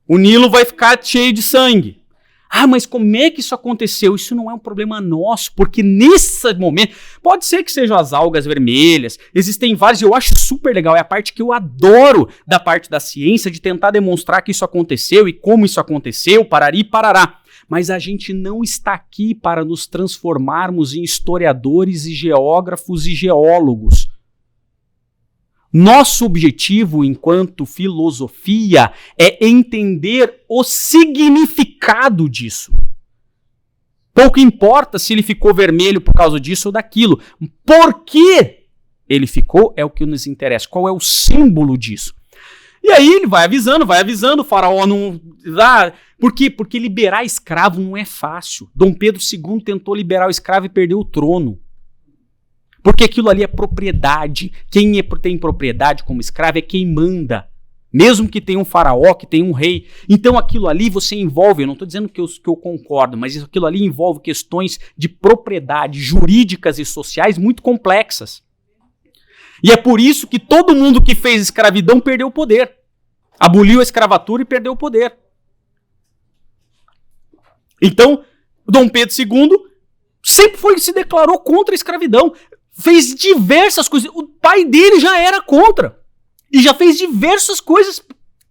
O Nilo vai ficar cheio de sangue. Ah, mas como é que isso aconteceu? Isso não é um problema nosso, porque nesse momento, pode ser que sejam as algas vermelhas, existem vários, eu acho super legal, é a parte que eu adoro da parte da ciência, de tentar demonstrar que isso aconteceu e como isso aconteceu, parari e parará. Mas a gente não está aqui para nos transformarmos em historiadores e geógrafos e geólogos. Nosso objetivo enquanto filosofia é entender o significado disso. Pouco importa se ele ficou vermelho por causa disso ou daquilo. Por que ele ficou é o que nos interessa. Qual é o símbolo disso? E aí ele vai avisando, o faraó não... Por quê? Porque liberar escravo não é fácil. Dom Pedro II tentou liberar o escravo e perdeu o trono. Porque aquilo ali é propriedade. Quem tem propriedade como escravo é quem manda. Mesmo que tenha um faraó, que tenha um rei. Então aquilo ali você envolve, eu não estou dizendo que eu concordo, mas aquilo ali envolve questões de propriedade jurídicas e sociais muito complexas. E é por isso que todo mundo que fez escravidão perdeu o poder. Aboliu a escravatura e perdeu o poder. Então, Dom Pedro II sempre se declarou contra a escravidão. Fez diversas coisas. O pai dele já era contra. E já fez diversas coisas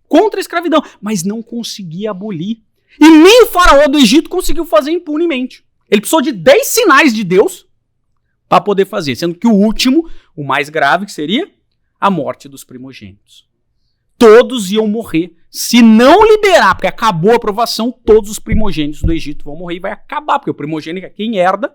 contra a escravidão. Mas não conseguia abolir. E nem o faraó do Egito conseguiu fazer impunemente. Ele precisou de 10 sinais de Deus para poder fazer. Sendo que o último, o mais grave, que seria a morte dos primogênitos. Todos iam morrer. Se não liberar, porque acabou a aprovação, todos os primogênitos do Egito vão morrer e vai acabar. Porque o primogênito é quem herda.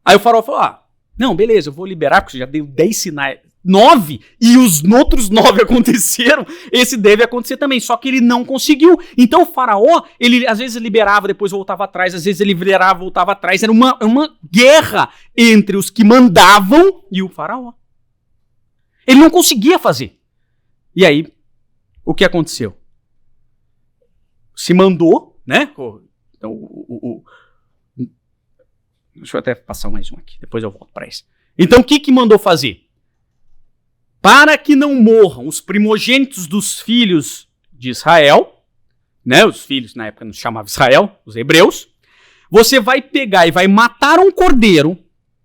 Aí o faraó falou, não, beleza, eu vou liberar, porque você já deu 10 sinais, 9, e os outros 9 aconteceram, esse deve acontecer também, só que ele não conseguiu. Então o faraó, ele às vezes liberava, depois voltava atrás, às vezes ele liberava, voltava atrás, era uma guerra entre os que mandavam e o faraó. Ele não conseguia fazer. E aí, o que aconteceu? Se mandou, né? Então, deixa eu até passar mais um aqui, depois eu volto para isso. Então, o que mandou fazer? Para que não morram os primogênitos dos filhos de Israel, né? Os filhos, na época não se chamava Israel, os hebreus, você vai pegar e vai matar um cordeiro,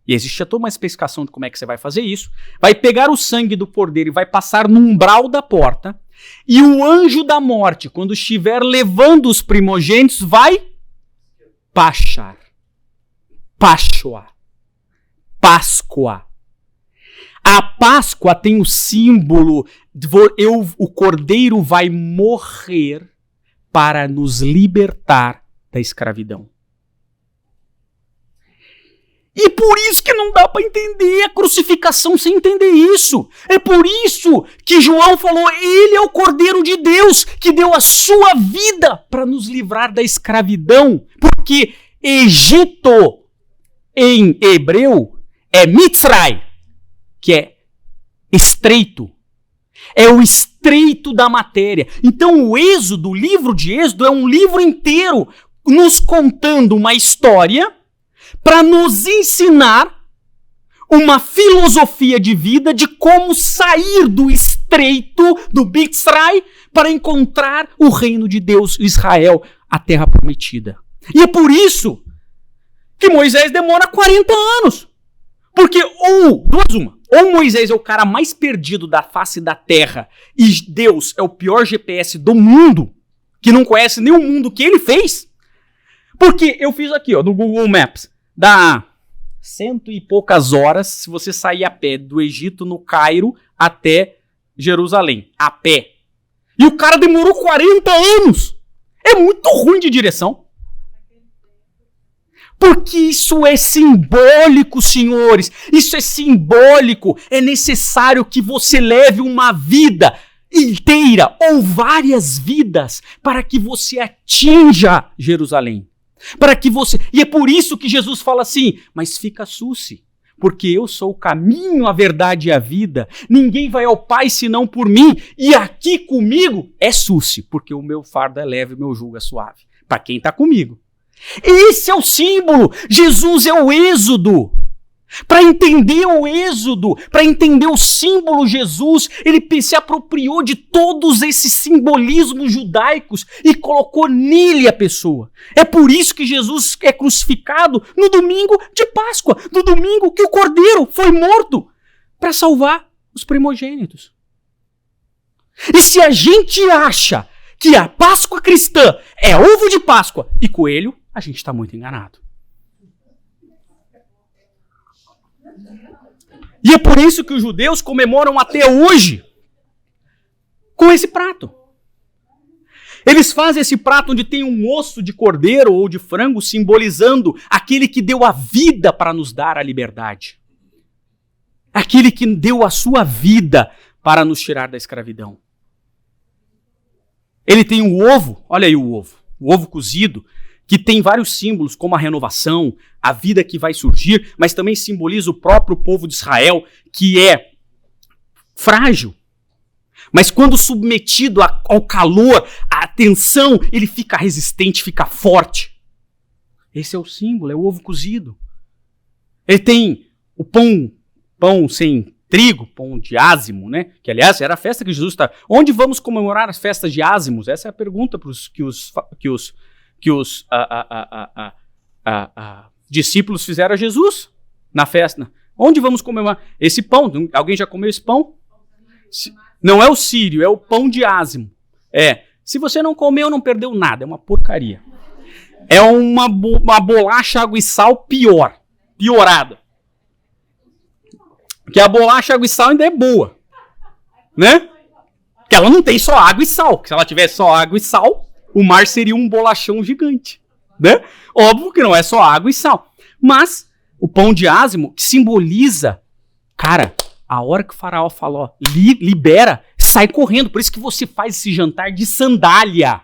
e existia toda uma especificação de como é que você vai fazer isso, vai pegar o sangue do cordeiro e vai passar no umbral da porta, e o anjo da morte, quando estiver levando os primogênitos, vai Pachar. Páscoa. A Páscoa tem o símbolo, o cordeiro vai morrer para nos libertar da escravidão. E por isso que não dá para entender a crucificação sem entender isso. É por isso que João falou, ele é o Cordeiro de Deus que deu a sua vida para nos livrar da escravidão. Porque Egito, em hebreu, é Mitzray, que é estreito. É o estreito da matéria. Então o Êxodo, o livro de Êxodo, é um livro inteiro nos contando uma história para nos ensinar uma filosofia de vida de como sair do estreito, do Mitzray, para encontrar o reino de Deus, Israel, a terra prometida. E é por isso que Moisés demora 40 anos. Porque ou Moisés é o cara mais perdido da face da terra e Deus é o pior GPS do mundo, que não conhece nem o mundo que ele fez. Porque eu fiz aqui, no Google Maps, dá 100 e poucas horas se você sair a pé do Egito, no Cairo, até Jerusalém, a pé. E o cara demorou 40 anos. É muito ruim de direção. Porque isso é simbólico, senhores. Isso é simbólico. É necessário que você leve uma vida inteira ou várias vidas para que você atinja Jerusalém. E é por isso que Jesus fala assim, mas fica susse, porque eu sou o caminho, a verdade e a vida. Ninguém vai ao Pai senão por mim. E aqui comigo é susse, porque o meu fardo é leve e o meu jugo é suave. Para quem está comigo. Esse é o símbolo. Jesus é o Êxodo. Para entender o Êxodo, para entender o símbolo Jesus, ele se apropriou de todos esses simbolismos judaicos e colocou nele a pessoa. É por isso que Jesus é crucificado no domingo de Páscoa, no domingo que o Cordeiro foi morto para salvar os primogênitos. E se a gente acha que a Páscoa cristã é ovo de Páscoa e coelho, a gente está muito enganado. E é por isso que os judeus comemoram até hoje com esse prato. Eles fazem esse prato onde tem um osso de cordeiro ou de frango, simbolizando aquele que deu a vida para nos dar a liberdade. Aquele que deu a sua vida para nos tirar da escravidão. Ele tem um ovo, olha aí o ovo cozido, que tem vários símbolos, como a renovação, a vida que vai surgir, mas também simboliza o próprio povo de Israel, que é frágil. Mas quando submetido ao calor, à tensão, ele fica resistente, fica forte. Esse é o símbolo, é o ovo cozido. Ele tem o pão sem trigo, pão de ázimo, né? Que, aliás, era a festa que Jesus está... Onde vamos comemorar as festas de ázimos? Essa é a pergunta para que os discípulos fizeram a Jesus na festa. Onde vamos comemorar? Esse pão, alguém já comeu esse pão? Não é o sírio, é o pão de ázimo. Se você não comeu, não perdeu nada, é uma porcaria. É uma bolacha, água e sal piorada. Porque a bolacha, água e sal ainda é boa, né? Porque ela não tem só água e sal, porque se ela tivesse só água e sal, o mar seria um bolachão gigante, né? Óbvio que não é só água e sal. Mas o pão de ázimo simboliza, cara, a hora que o faraó falou, libera, sai correndo. Por isso que você faz esse jantar de sandália,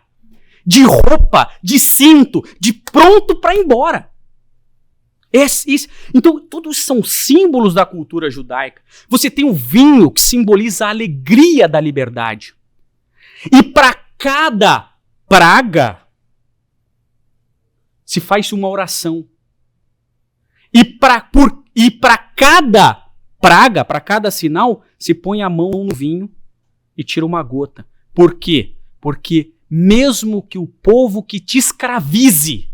de roupa, de cinto, de pronto para ir embora. Então, todos são símbolos da cultura judaica. Você tem o vinho, que simboliza a alegria da liberdade. E para cada praga, se faz uma oração. E para cada praga, para cada sinal, se põe a mão no vinho e tira uma gota. Por quê? Porque mesmo que o povo que te escravize,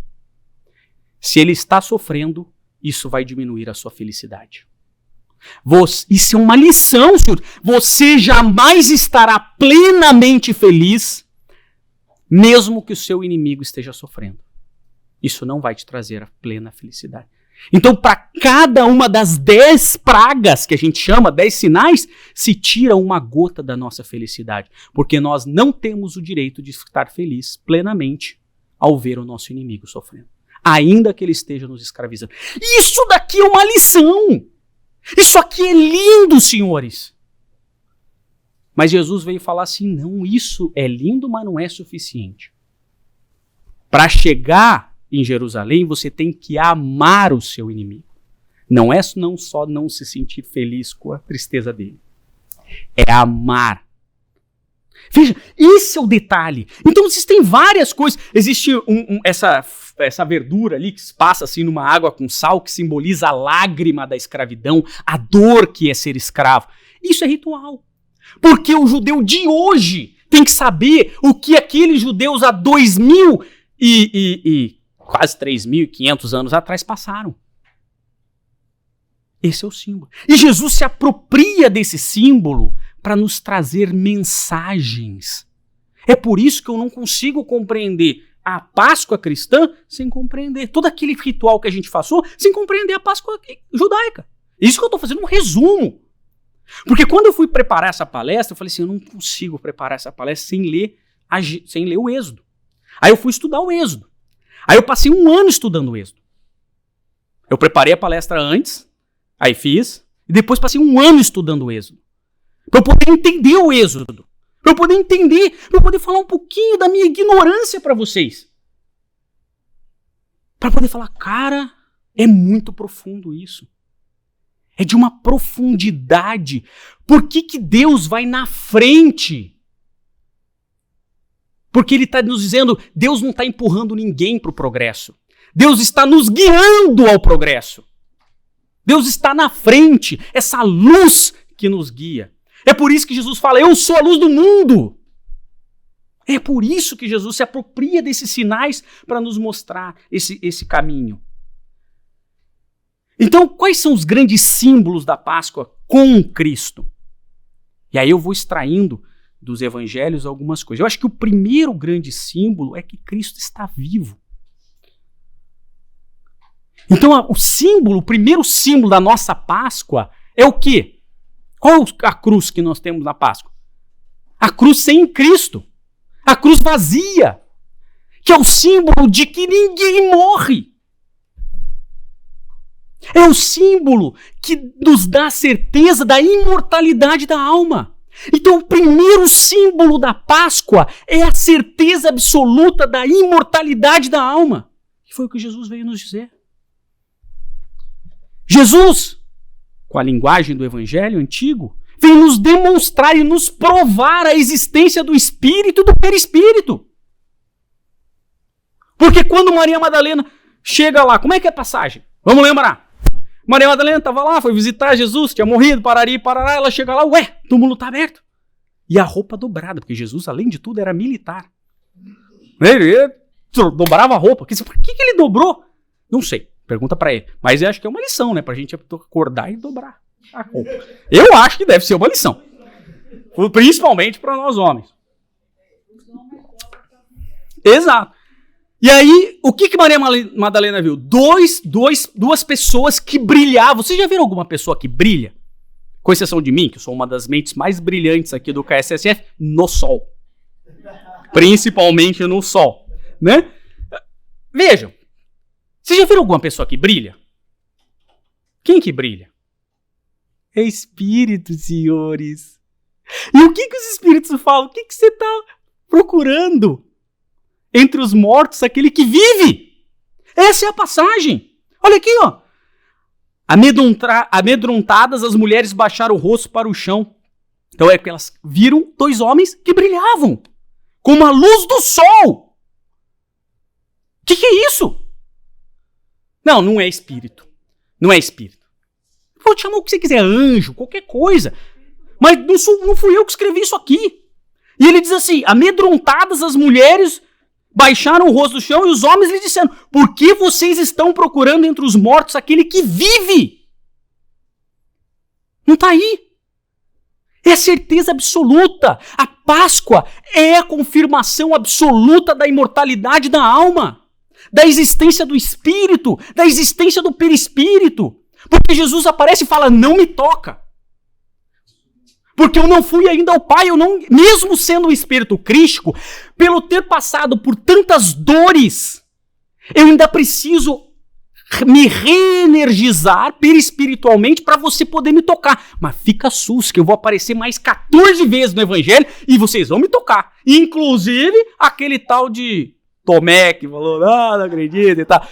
se ele está sofrendo, isso vai diminuir a sua felicidade. Isso é uma lição, senhor. Você jamais estará plenamente feliz, mesmo que o seu inimigo esteja sofrendo. Isso não vai te trazer a plena felicidade. Então, para cada uma das 10 pragas que a gente chama, 10 sinais, se tira uma gota da nossa felicidade. Porque nós não temos o direito de estar feliz plenamente ao ver o nosso inimigo sofrendo. Ainda que ele esteja nos escravizando. Isso daqui é uma lição. Isso aqui é lindo, senhores. Mas Jesus veio falar assim, não, isso é lindo, mas não é suficiente. Para chegar em Jerusalém, você tem que amar o seu inimigo. Não é não só não se sentir feliz com a tristeza dele. É amar. Veja, esse é o detalhe. Então, existem várias coisas. Existe essa verdura ali que se passa assim numa água com sal, que simboliza a lágrima da escravidão, a dor que é ser escravo. Isso é ritual. Porque o judeu de hoje tem que saber o que aqueles judeus há 2.000 e quase 3.500 anos atrás passaram. Esse é o símbolo. E Jesus se apropria desse símbolo para nos trazer mensagens. É por isso que eu não consigo compreender a Páscoa cristã sem compreender todo aquele ritual que a gente passou, sem compreender a Páscoa judaica. Isso que eu estou fazendo um resumo. Porque quando eu fui preparar essa palestra, eu falei assim, eu não consigo preparar essa palestra sem ler o Êxodo. Aí eu fui estudar o Êxodo. Aí eu passei 1 ano estudando o Êxodo. Eu preparei a palestra antes, aí fiz, e depois passei 1 ano estudando o Êxodo. Para eu poder entender o Êxodo. Para eu poder entender, para eu poder falar um pouquinho da minha ignorância para vocês. Para poder falar, cara, é muito profundo isso. É de uma profundidade. Por que Deus vai na frente? Porque Ele está nos dizendo, Deus não está empurrando ninguém para o progresso. Deus está nos guiando ao progresso. Deus está na frente, essa luz que nos guia. É por isso que Jesus fala, eu sou a luz do mundo. É por isso que Jesus se apropria desses sinais para nos mostrar esse caminho. Então, quais são os grandes símbolos da Páscoa com Cristo? E aí eu vou extraindo dos evangelhos algumas coisas. Eu acho que o primeiro grande símbolo é que Cristo está vivo. Então, o primeiro símbolo da nossa Páscoa é o quê? Qual a cruz que nós temos na Páscoa? A cruz sem Cristo. A cruz vazia. Que é o símbolo de que ninguém morre. É o símbolo que nos dá a certeza da imortalidade da alma. Então, o primeiro símbolo da Páscoa é a certeza absoluta da imortalidade da alma. E foi o que Jesus veio nos dizer. Jesus, com a linguagem do Evangelho antigo, vem nos demonstrar e nos provar a existência do Espírito e do Perispírito. Porque quando Maria Madalena chega lá, como é que é a passagem? Vamos lembrar. Maria Madalena estava lá, foi visitar Jesus, tinha morrido, parari, parará, ela chega lá, ué, o túmulo está aberto. E a roupa dobrada, porque Jesus, além de tudo, era militar. Ele dobrava a roupa. Por que ele dobrou? Não sei, pergunta para ele. Mas eu acho que é uma lição, né, pra gente acordar e dobrar a roupa. Eu acho que deve ser uma lição. Principalmente para nós homens. Exato. E aí, o que Maria Madalena viu? Duas pessoas que brilhavam. Vocês já viram alguma pessoa que brilha? Com exceção de mim, que sou uma das mentes mais brilhantes aqui do KSSF, no sol. Principalmente no sol. Né? Vejam. Vocês já viram alguma pessoa que brilha? Quem que brilha? É espírito, senhores. E o que os espíritos falam? O que você está procurando? Entre os mortos, aquele que vive. Essa é a passagem. Olha aqui, ó. Amedrontadas, as mulheres baixaram o rosto para o chão. Então é que elas viram dois homens que brilhavam. Como a luz do sol. O que é isso? Não é espírito. Não é espírito. Pode chamar o que você quiser, anjo, qualquer coisa. Mas não fui eu que escrevi isso aqui. E ele diz assim, amedrontadas as mulheres baixaram o rosto do chão e os homens lhe disseram, por que vocês estão procurando entre os mortos aquele que vive? Não está aí. É a certeza absoluta. A Páscoa é a confirmação absoluta da imortalidade da alma, da existência do Espírito, da existência do perispírito. Porque Jesus aparece e fala, não me toca. Porque eu não fui ainda ao Pai, mesmo sendo um espírito crístico, pelo ter passado por tantas dores, eu ainda preciso me reenergizar perispiritualmente para você poder me tocar. Mas fica sus, que eu vou aparecer mais 14 vezes no Evangelho e vocês vão me tocar. Inclusive, aquele tal de Tomé que falou, não acredito e tal.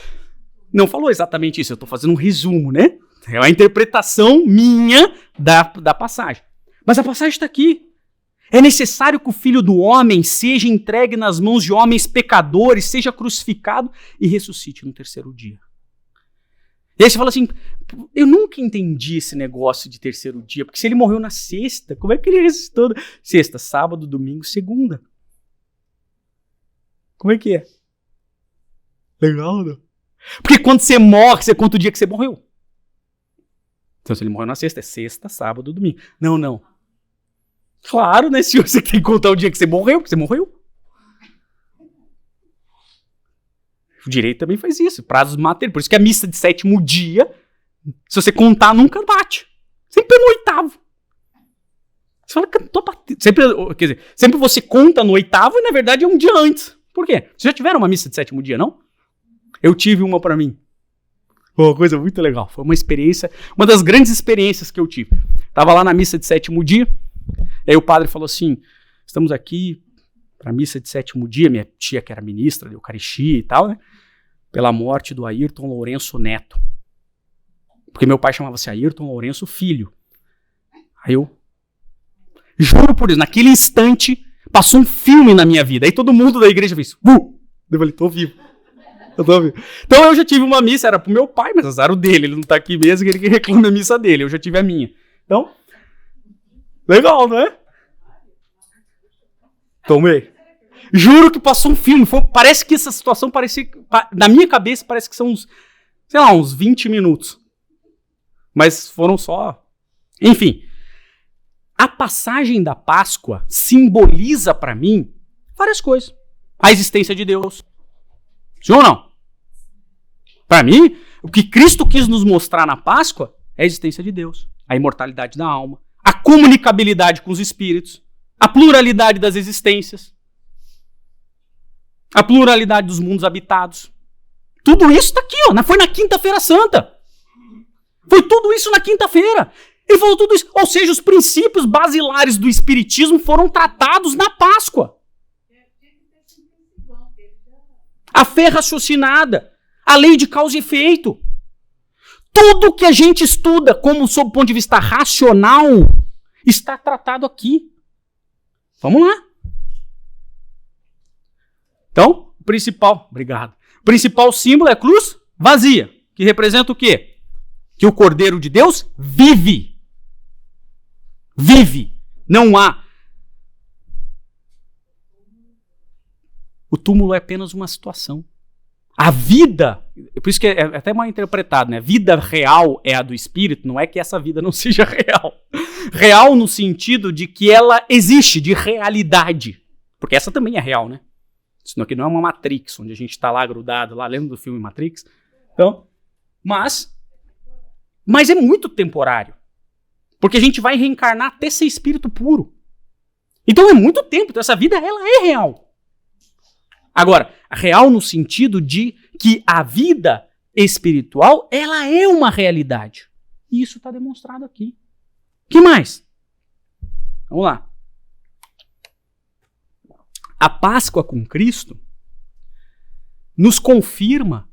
Não falou exatamente isso, eu estou fazendo um resumo, né? É uma interpretação minha da passagem. Mas a passagem está aqui. É necessário que o Filho do Homem seja entregue nas mãos de homens pecadores, seja crucificado e ressuscite no terceiro dia. E aí você fala assim, eu nunca entendi esse negócio de terceiro dia, porque se ele morreu na sexta, como é que ele ressuscitou? Sexta, sábado, domingo, segunda. Como é que é? Legal, não? Porque quando você morre, você conta o dia que você morreu. Então se ele morreu na sexta, é sexta, sábado, domingo. Não. Claro, né, senhor? Você tem que contar o dia que você morreu, porque você morreu. O direito também faz isso, prazos materiais. Por isso que a missa de sétimo dia, se você contar, nunca bate. Sempre é no oitavo. Você fala que tô batendo. Sempre você conta no oitavo e na verdade é um dia antes. Por quê? Vocês já tiveram uma missa de sétimo dia, não? Eu tive uma pra mim. Uma coisa muito legal. Foi uma experiência, uma das grandes experiências que eu tive. Tava lá na missa de sétimo dia. Aí o padre falou assim, estamos aqui para a missa de sétimo dia, minha tia que era ministra de Eucaristia e tal, né? Pela morte do Ayrton Lourenço Neto. Porque meu pai chamava-se Ayrton Lourenço Filho. Aí eu, juro por Deus, naquele instante, passou um filme na minha vida. Aí todo mundo da igreja fez, eu falei, tô vivo. Então eu já tive uma missa, era pro meu pai, mas azar o dele, ele não tá aqui mesmo, ele que reclama a missa dele, eu já tive a minha. Então, legal, não é? Tomei. Juro que passou um filme, parece que essa situação parecia, na minha cabeça parece que são uns, sei lá, uns 20 minutos. Mas foram só... Enfim, a passagem da Páscoa simboliza para mim várias coisas. A existência de Deus. Sim ou não? Para mim, o que Cristo quis nos mostrar na Páscoa é a existência de Deus, a imortalidade da alma, a comunicabilidade com os espíritos, a pluralidade das existências, a pluralidade dos mundos habitados. Tudo isso está aqui, ó, foi na Quinta-feira Santa. Foi tudo isso na quinta-feira. Ele falou tudo isso. Ou seja, os princípios basilares do Espiritismo foram tratados na Páscoa. A fé raciocinada, a lei de causa e efeito. Tudo que a gente estuda como sob o ponto de vista racional está tratado aqui. Vamos lá. Então, o principal símbolo é a cruz vazia, que representa o quê? Que o Cordeiro de Deus vive. Vive. Não há. O túmulo é apenas uma situação. A vida, por isso que é até mal interpretado, né? Vida real é a do espírito, não é que essa vida não seja real. Real no sentido de que ela existe, de realidade. Porque essa também é real, né? Isso aqui não é uma Matrix, onde a gente está lá grudado, lá lembra do filme Matrix? Então, mas é muito temporário. Porque a gente vai reencarnar até ser espírito puro. Então é muito tempo, então essa vida ela é real. Agora, real no sentido de que a vida espiritual, ela é uma realidade. E isso está demonstrado aqui. O que mais? Vamos lá. A Páscoa com Cristo nos confirma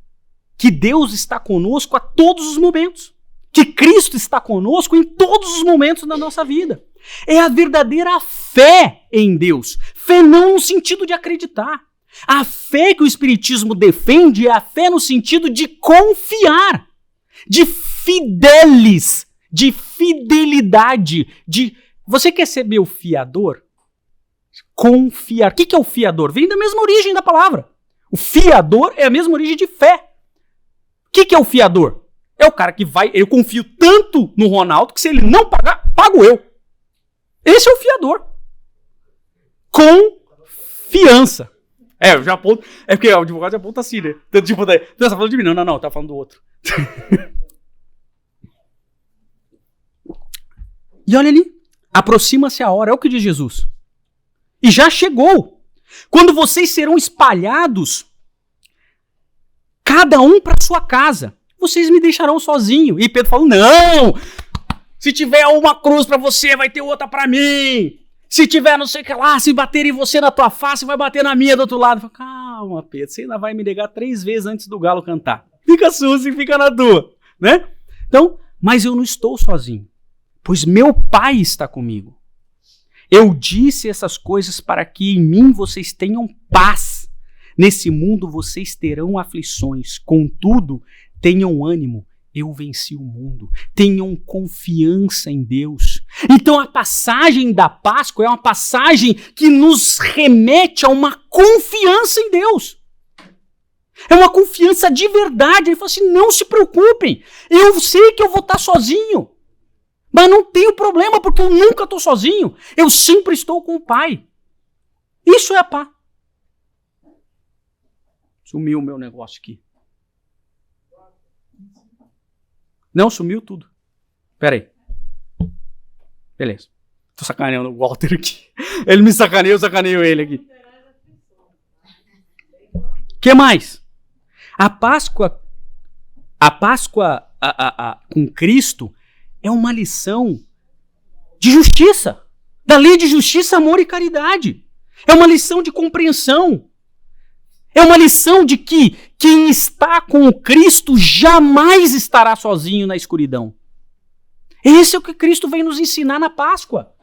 que Deus está conosco a todos os momentos. Que Cristo está conosco em todos os momentos da nossa vida. É a verdadeira fé em Deus. Fé não no sentido de acreditar. A fé que o Espiritismo defende é a fé no sentido de confiar, de fidelis, de fidelidade, de... Você quer ser meu fiador? Confiar. O que é o fiador? Vem da mesma origem da palavra. O fiador é a mesma origem de fé. O que é o fiador? É o cara que vai... Eu confio tanto no Ronaldo que se ele não pagar, pago eu. Esse é o fiador. Confiança. Eu já aponto... É porque o advogado já aponta assim, né? Tipo, você tá falando de mim? Não, tá falando do outro. E olha ali. Aproxima-se a hora. É o que diz Jesus. E já chegou. Quando vocês serão espalhados, cada um para sua casa, vocês me deixarão sozinho. E Pedro falou, não! Se tiver uma cruz para você, vai ter outra para mim. Se tiver não sei o que lá, se bater em você na tua face, vai bater na minha do outro lado. Eu falo, calma, Pedro, você ainda vai me negar 3 vezes antes do galo cantar. Fica susto e fica na tua, né? Então, mas eu não estou sozinho, pois meu Pai está comigo. Eu disse essas coisas para que em mim vocês tenham paz. Nesse mundo vocês terão aflições, contudo, tenham ânimo. Eu venci o mundo. Tenham confiança em Deus. Então a passagem da Páscoa é uma passagem que nos remete a uma confiança em Deus. É uma confiança de verdade. Ele fala assim, não se preocupem. Eu sei que eu vou estar sozinho. Mas não tenho problema, porque eu nunca estou sozinho. Eu sempre estou com o Pai. Isso é a paz. Sumiu o meu negócio aqui. Não, sumiu tudo. Pera aí. Beleza. Tô sacaneando o Walter aqui. Ele me sacaneia, eu sacaneio ele aqui. O que mais? A Páscoa com Cristo é uma lição de justiça. Da lei de justiça, amor e caridade. É uma lição de compreensão. É uma lição de que quem está com o Cristo jamais estará sozinho na escuridão. Esse é o que Cristo vem nos ensinar na Páscoa.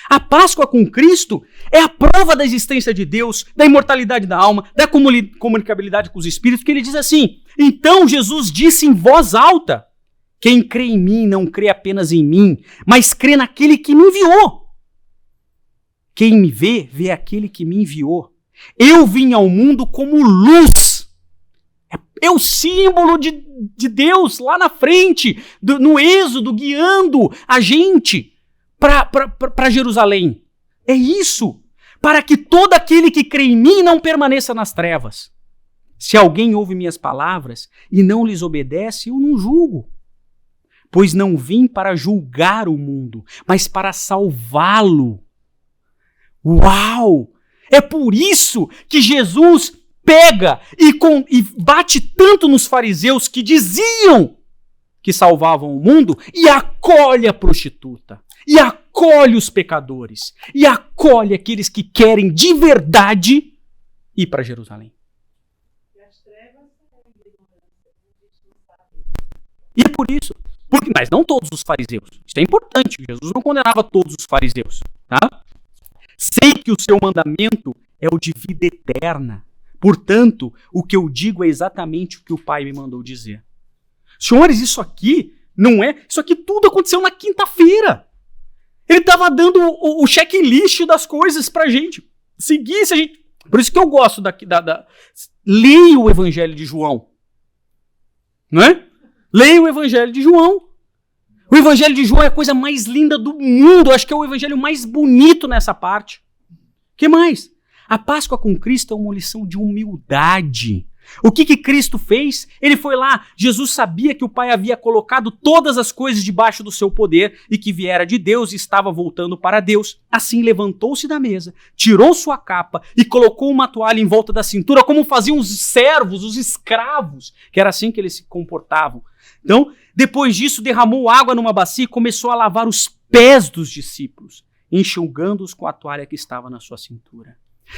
A Páscoa com Cristo é a prova da existência de Deus, da imortalidade da alma, da comunicabilidade com os espíritos, que ele diz assim: então Jesus disse em voz alta: quem crê em mim não crê apenas em mim, mas crê naquele que me enviou. Quem me vê, vê aquele que me enviou. Eu vim ao mundo como luz. É o símbolo de Deus lá na frente, no Êxodo, guiando a gente para Jerusalém. É isso. Para que todo aquele que crê em mim não permaneça nas trevas. Se alguém ouve minhas palavras e não lhes obedece, eu não julgo. Pois não vim para julgar o mundo, mas para salvá-lo. Uau! É por isso que Jesus pega e bate tanto nos fariseus que diziam que salvavam o mundo e acolhe a prostituta, e acolhe os pecadores, e acolhe aqueles que querem de verdade ir para Jerusalém. E é por isso, mas não todos os fariseus. Isso é importante, Jesus não condenava todos os fariseus, tá? Sei que o seu mandamento é o de vida eterna. Portanto, o que eu digo é exatamente o que o Pai me mandou dizer. Senhores, isso aqui não é... Isso aqui tudo aconteceu na quinta-feira. Ele estava dando o checklist das coisas pra gente. Seguisse a gente... Por isso que eu gosto Leia o Evangelho de João. Não é? Leia o Evangelho de João. O Evangelho de João é a coisa mais linda do mundo. Acho que é o Evangelho mais bonito nessa parte. O que mais? A Páscoa com Cristo é uma lição de humildade. O que Cristo fez? Ele foi lá. Jesus sabia que o Pai havia colocado todas as coisas debaixo do seu poder e que viera de Deus e estava voltando para Deus. Assim levantou-se da mesa, tirou sua capa e colocou uma toalha em volta da cintura, como faziam os servos, os escravos, que era assim que eles se comportavam. Então, depois disso, derramou água numa bacia e começou a lavar os pés dos discípulos, enxugando-os com a toalha que estava na sua cintura.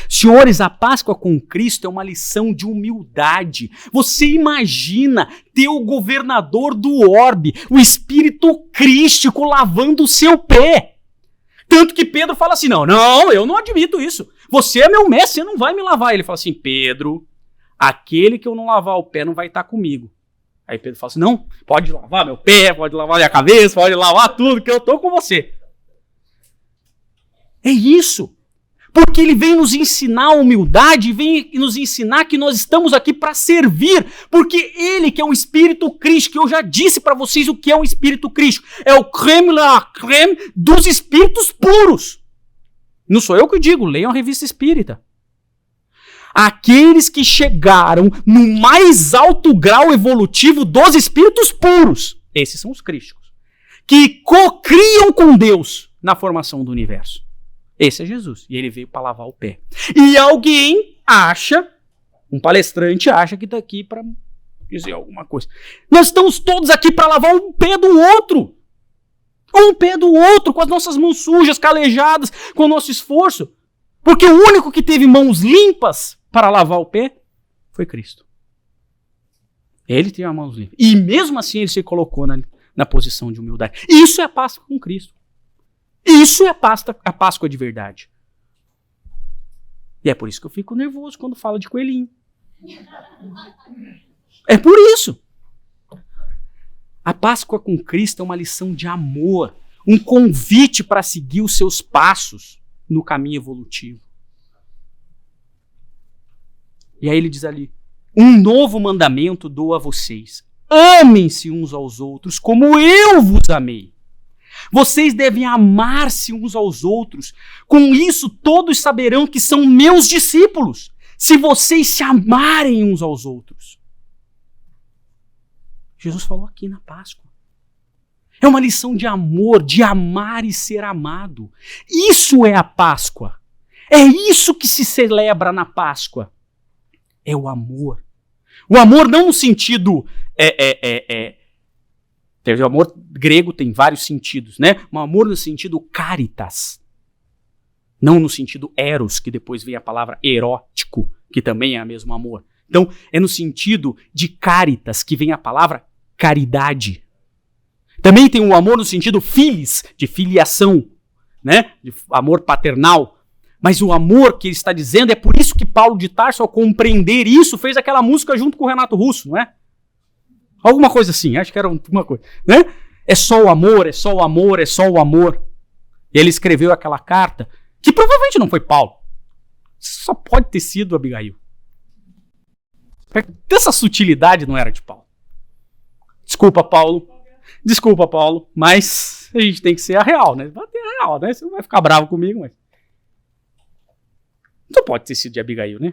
Senhores, a Páscoa com Cristo é uma lição de humildade. Você imagina ter o governador do orbe, o Espírito Crístico, lavando o seu pé. Tanto que Pedro fala assim, não, eu não admito isso. Você é meu mestre, você não vai me lavar. Ele fala assim, Pedro, aquele que eu não lavar o pé não vai estar comigo. Aí Pedro fala assim, não, pode lavar meu pé, pode lavar minha cabeça, pode lavar tudo, que eu estou com você. É isso. Porque ele vem nos ensinar a humildade, vem nos ensinar que nós estamos aqui para servir, porque ele que é um Espírito Crístico, eu já disse para vocês o que é um Espírito Crístico, é o creme la creme dos espíritos puros. Não sou eu que digo, leiam a Revista Espírita. Aqueles que chegaram no mais alto grau evolutivo dos espíritos puros, esses são os crísticos, que cocriam com Deus na formação do universo. Esse é Jesus, e ele veio para lavar o pé. E alguém acha, um palestrante acha que está aqui para dizer alguma coisa. Nós estamos todos aqui para lavar um pé do outro. Um pé do outro, com as nossas mãos sujas, calejadas, com o nosso esforço. Porque o único que teve mãos limpas para lavar o pé foi Cristo. Ele teve as mãos limpas. E mesmo assim ele se colocou na posição de humildade. Isso é a Páscoa com Cristo. Isso é a Páscoa de verdade. E é por isso que eu fico nervoso quando falo de coelhinho. É por isso. A Páscoa com Cristo é uma lição de amor, um convite para seguir os seus passos no caminho evolutivo. E aí ele diz ali, um novo mandamento dou a vocês. Amem-se uns aos outros como eu vos amei. Vocês devem amar-se uns aos outros. Com isso, todos saberão que são meus discípulos, se vocês se amarem uns aos outros. Jesus falou aqui na Páscoa. É uma lição de amor, de amar e ser amado. Isso é a Páscoa. É isso que se celebra na Páscoa. É o amor. O amor não no sentido... O amor grego tem vários sentidos, né? O amor no sentido caritas. Não no sentido eros, que depois vem a palavra erótico, que também é o mesmo amor. Então, é no sentido de caritas, que vem a palavra caridade. Também tem o amor no sentido filis, de filiação. né? De amor paternal. Mas o amor que ele está dizendo, é por isso que Paulo de Tarso, ao compreender isso, fez aquela música junto com o Renato Russo, não é? Alguma coisa assim, acho que era uma coisa, né? É só o amor, é só o amor, é só o amor. E ele escreveu aquela carta, que provavelmente não foi Paulo. Só pode ter sido Abigail. Essa sutilidade não era de Paulo. Desculpa, Paulo, mas a gente tem que ser a real, né? Vai ter a real, né? Você não vai ficar bravo comigo, mas... Não pode ter sido de Abigail, né?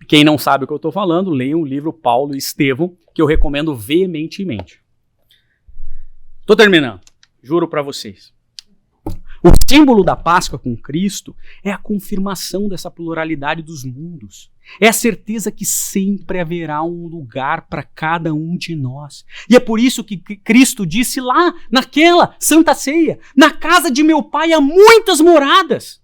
Quem não sabe o que eu estou falando, leia o livro Paulo e Estevão, que eu recomendo veementemente. Estou terminando, juro para vocês. O símbolo da Páscoa com Cristo é a confirmação dessa pluralidade dos mundos. É a certeza que sempre haverá um lugar para cada um de nós. E é por isso que Cristo disse lá, naquela Santa Ceia, na casa de meu Pai há muitas moradas.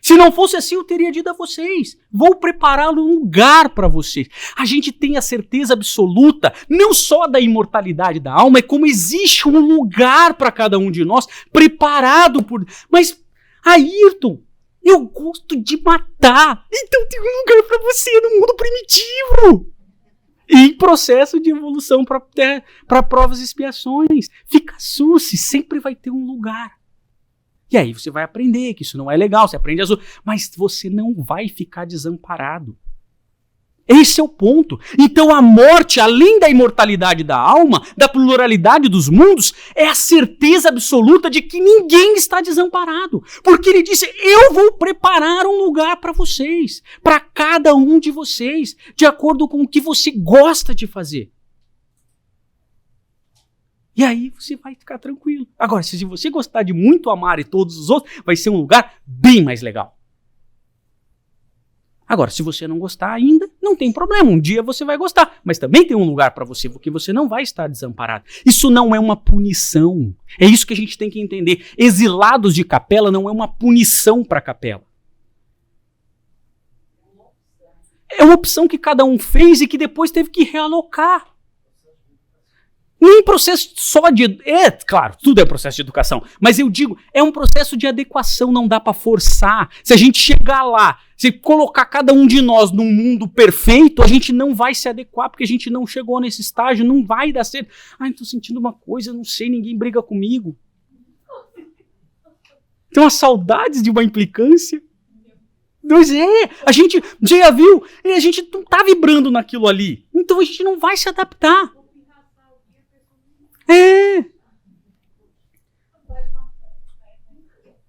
Se não fosse assim, eu teria dito a vocês, vou preparar um lugar para vocês. A gente tem a certeza absoluta, não só da imortalidade da alma, é como existe um lugar para cada um de nós, preparado por... Mas, Ayrton, eu gosto de matar, então tem um lugar para você no mundo primitivo. E em processo de evolução para provas e expiações. Fica susse, sempre vai ter um lugar. E aí você vai aprender que isso não é legal, você aprende mas você não vai ficar desamparado. Esse é o ponto. Então a morte, além da imortalidade da alma, da pluralidade dos mundos, é a certeza absoluta de que ninguém está desamparado. Porque ele disse, eu vou preparar um lugar para vocês, para cada um de vocês, de acordo com o que você gosta de fazer. E aí você vai ficar tranquilo. Agora, se você gostar de muito amar e todos os outros, vai ser um lugar bem mais legal. Agora, se você não gostar ainda, não tem problema. Um dia você vai gostar. Mas também tem um lugar para você, porque você não vai estar desamparado. Isso não é uma punição. É isso que a gente tem que entender. Exilados de capela não é uma punição para a capela. É uma opção que cada um fez e que depois teve que realocar. Nem processo só de... claro, tudo é processo de educação. Mas eu digo, é um processo de adequação, não dá para forçar. Se a gente chegar lá, se colocar cada um de nós num mundo perfeito, a gente não vai se adequar, porque a gente não chegou nesse estágio, não vai dar certo. Tô sentindo uma coisa, não sei, ninguém briga comigo. Tem umas saudades de uma implicância. Mas a gente já viu, a gente não tá vibrando naquilo ali. Então a gente não vai se adaptar.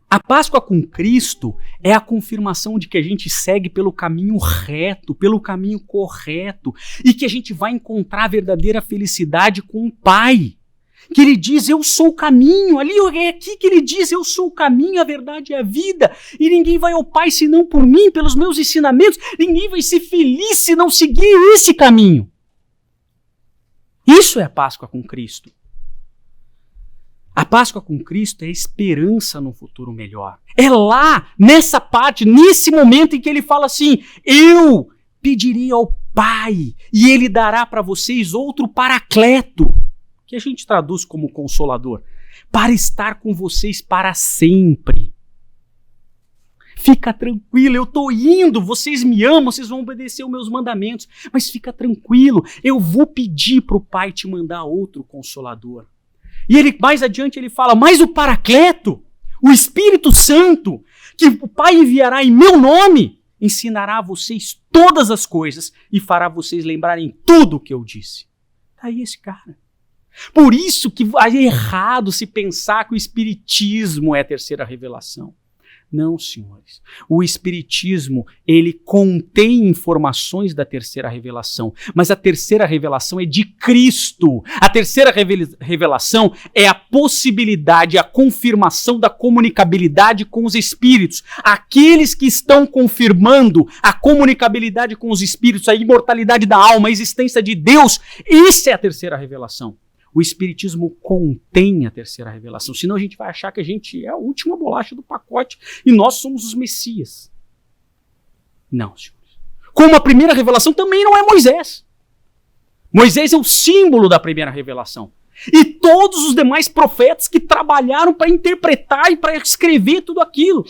A Páscoa com Cristo é a confirmação de que a gente segue pelo caminho reto, pelo caminho correto, e que a gente vai encontrar a verdadeira felicidade com o Pai. Que ele diz, eu sou o caminho. Ali é aqui que ele diz, eu sou o caminho, a verdade e a vida. E ninguém vai ao Pai senão por mim, pelos meus ensinamentos. Ninguém vai ser feliz se não seguir esse caminho. Isso é a Páscoa com Cristo. A Páscoa com Cristo é a esperança no futuro melhor. É lá, nessa parte, nesse momento em que ele fala assim, eu pedirei ao Pai e ele dará para vocês outro paracleto, que a gente traduz como consolador, para estar com vocês para sempre. Fica tranquilo, eu estou indo, vocês me amam, vocês vão obedecer os meus mandamentos, mas fica tranquilo, eu vou pedir para o Pai te mandar outro consolador. E ele, mais adiante ele fala, mas o Paracleto, o Espírito Santo, que o Pai enviará em meu nome, ensinará a vocês todas as coisas e fará vocês lembrarem tudo o que eu disse. Tá aí esse cara. Por isso que é errado se pensar que o Espiritismo é a terceira revelação. Não, senhores. O Espiritismo, ele contém informações da terceira revelação, mas a terceira revelação é de Cristo. A terceira revelação é a possibilidade, a confirmação da comunicabilidade com os espíritos. Aqueles que estão confirmando a comunicabilidade com os espíritos, a imortalidade da alma, a existência de Deus, isso é a terceira revelação. O Espiritismo contém a terceira revelação, senão a gente vai achar que a gente é a última bolacha do pacote e nós somos os Messias. Não, senhores. Como a primeira revelação também não é Moisés. Moisés é o símbolo da primeira revelação. E todos os demais profetas que trabalharam para interpretar e para escrever tudo aquilo.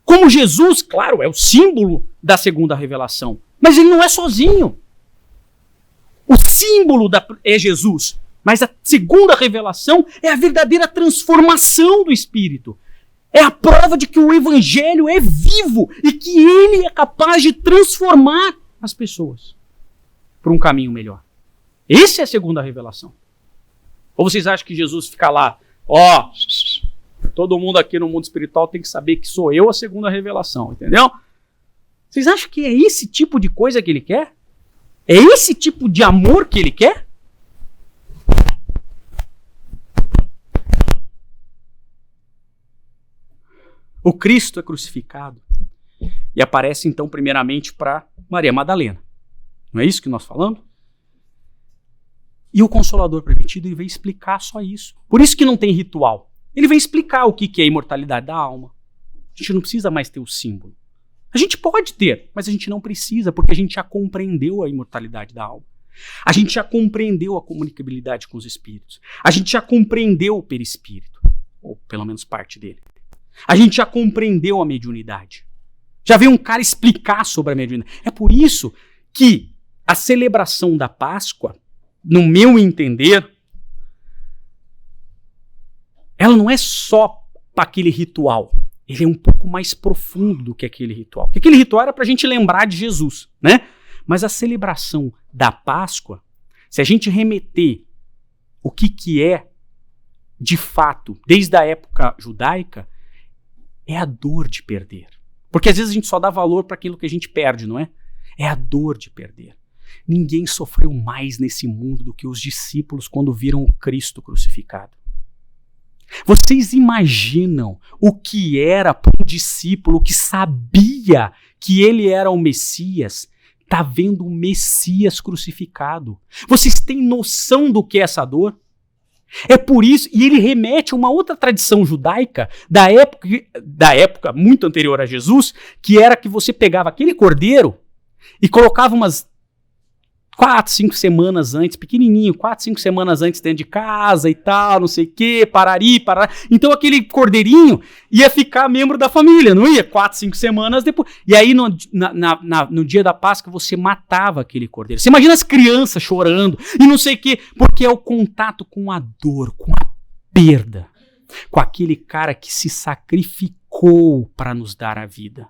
Como Jesus, claro, é o símbolo da segunda revelação, mas ele não é sozinho. O símbolo é Jesus, mas a segunda revelação é a verdadeira transformação do Espírito. É a prova de que o Evangelho é vivo e que ele é capaz de transformar as pessoas para um caminho melhor. Essa é a segunda revelação. Ou vocês acham que Jesus fica lá, todo mundo aqui no mundo espiritual tem que saber que sou eu a segunda revelação, entendeu? Vocês acham que é esse tipo de coisa que ele quer? É esse tipo de amor que ele quer? O Cristo é crucificado e aparece então primeiramente para Maria Madalena. Não é isso que nós falamos? E o Consolador prometido ele vem explicar só isso. Por isso que não tem ritual. Ele vem explicar o que é a imortalidade da alma. A gente não precisa mais ter o símbolo. A gente pode ter, mas a gente não precisa, porque a gente já compreendeu a imortalidade da alma. A gente já compreendeu a comunicabilidade com os espíritos. A gente já compreendeu o perispírito, ou pelo menos parte dele. A gente já compreendeu a mediunidade. Já veio um cara explicar sobre a mediunidade. É por isso que a celebração da Páscoa, no meu entender, ela não é só para aquele ritual. Ele é um pouco mais profundo do que aquele ritual. Porque aquele ritual era para a gente lembrar de Jesus, né? Mas a celebração da Páscoa, se a gente remeter o que é, de fato, desde a época judaica, é a dor de perder. Porque às vezes a gente só dá valor para aquilo que a gente perde, não é? É a dor de perder. Ninguém sofreu mais nesse mundo do que os discípulos quando viram o Cristo crucificado. Vocês imaginam o que era para um discípulo que sabia que ele era o Messias, tá vendo o Messias crucificado? Vocês têm noção do que é essa dor? É por isso, e ele remete a uma outra tradição judaica da época muito anterior a Jesus, que era que você pegava aquele cordeiro e colocava umas 4, 5 semanas antes, pequenininho, 4, 5 semanas antes dentro de casa e tal, não sei o quê, parari. Então aquele cordeirinho ia ficar membro da família, não ia? 4, 5 semanas depois. E aí no dia da Páscoa você matava aquele cordeiro. Você imagina as crianças chorando e não sei o quê, porque é o contato com a dor, com a perda, com aquele cara que se sacrificou para nos dar a vida,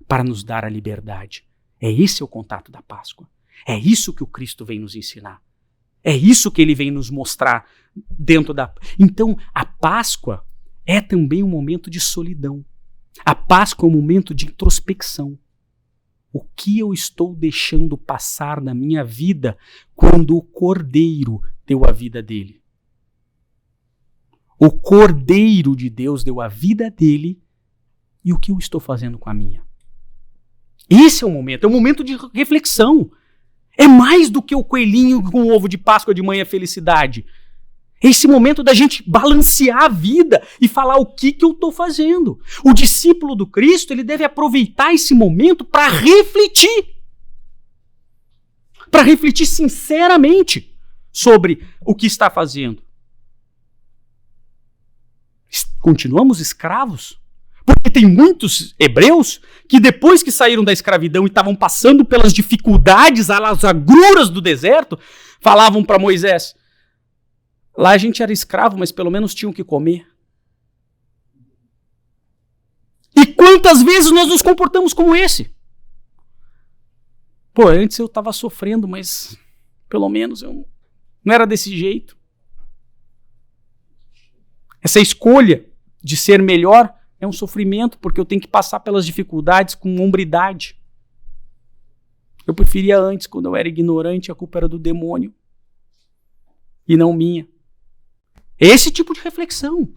para nos dar a liberdade. Esse o contato da Páscoa. É isso que o Cristo vem nos ensinar. É isso que ele vem nos mostrar dentro da... Então, a Páscoa é também um momento de solidão. A Páscoa é um momento de introspecção. O que eu estou deixando passar na minha vida quando o Cordeiro deu a vida dele? O Cordeiro de Deus deu a vida dele e o que eu estou fazendo com a minha? Esse é o momento de reflexão. É mais do que o coelhinho com o ovo de Páscoa de manhã felicidade. É esse momento da gente balancear a vida e falar o que eu estou fazendo. O discípulo do Cristo ele deve aproveitar esse momento para refletir. Para refletir sinceramente sobre o que está fazendo. Continuamos escravos? Porque tem muitos hebreus que depois que saíram da escravidão e estavam passando pelas dificuldades, as agruras do deserto, falavam para Moisés, lá a gente era escravo, mas pelo menos tinham que comer. E quantas vezes nós nos comportamos como esse? Pô, antes eu estava sofrendo, mas pelo menos eu não era desse jeito. Essa escolha de ser melhor é um sofrimento, porque eu tenho que passar pelas dificuldades com hombridade. Eu preferia antes, quando eu era ignorante, a culpa era do demônio e não minha. É esse tipo de reflexão.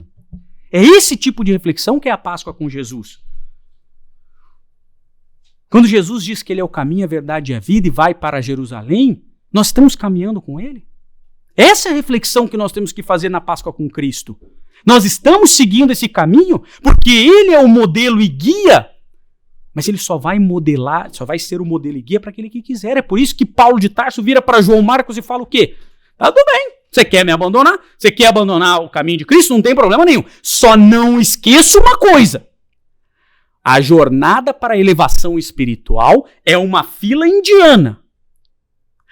É esse tipo de reflexão que é a Páscoa com Jesus. Quando Jesus diz que ele é o caminho, a verdade e a vida e vai para Jerusalém, nós estamos caminhando com ele. Essa é a reflexão que nós temos que fazer na Páscoa com Cristo. Nós estamos seguindo esse caminho porque ele é o modelo e guia, mas ele só vai modelar, só vai ser o modelo e guia para aquele que quiser. É por isso que Paulo de Tarso vira para João Marcos e fala o quê? Tá tudo bem, Você quer me abandonar? Você quer abandonar o caminho de Cristo? Não tem problema nenhum. Só não esqueça uma coisa. A jornada para a elevação espiritual é uma fila indiana.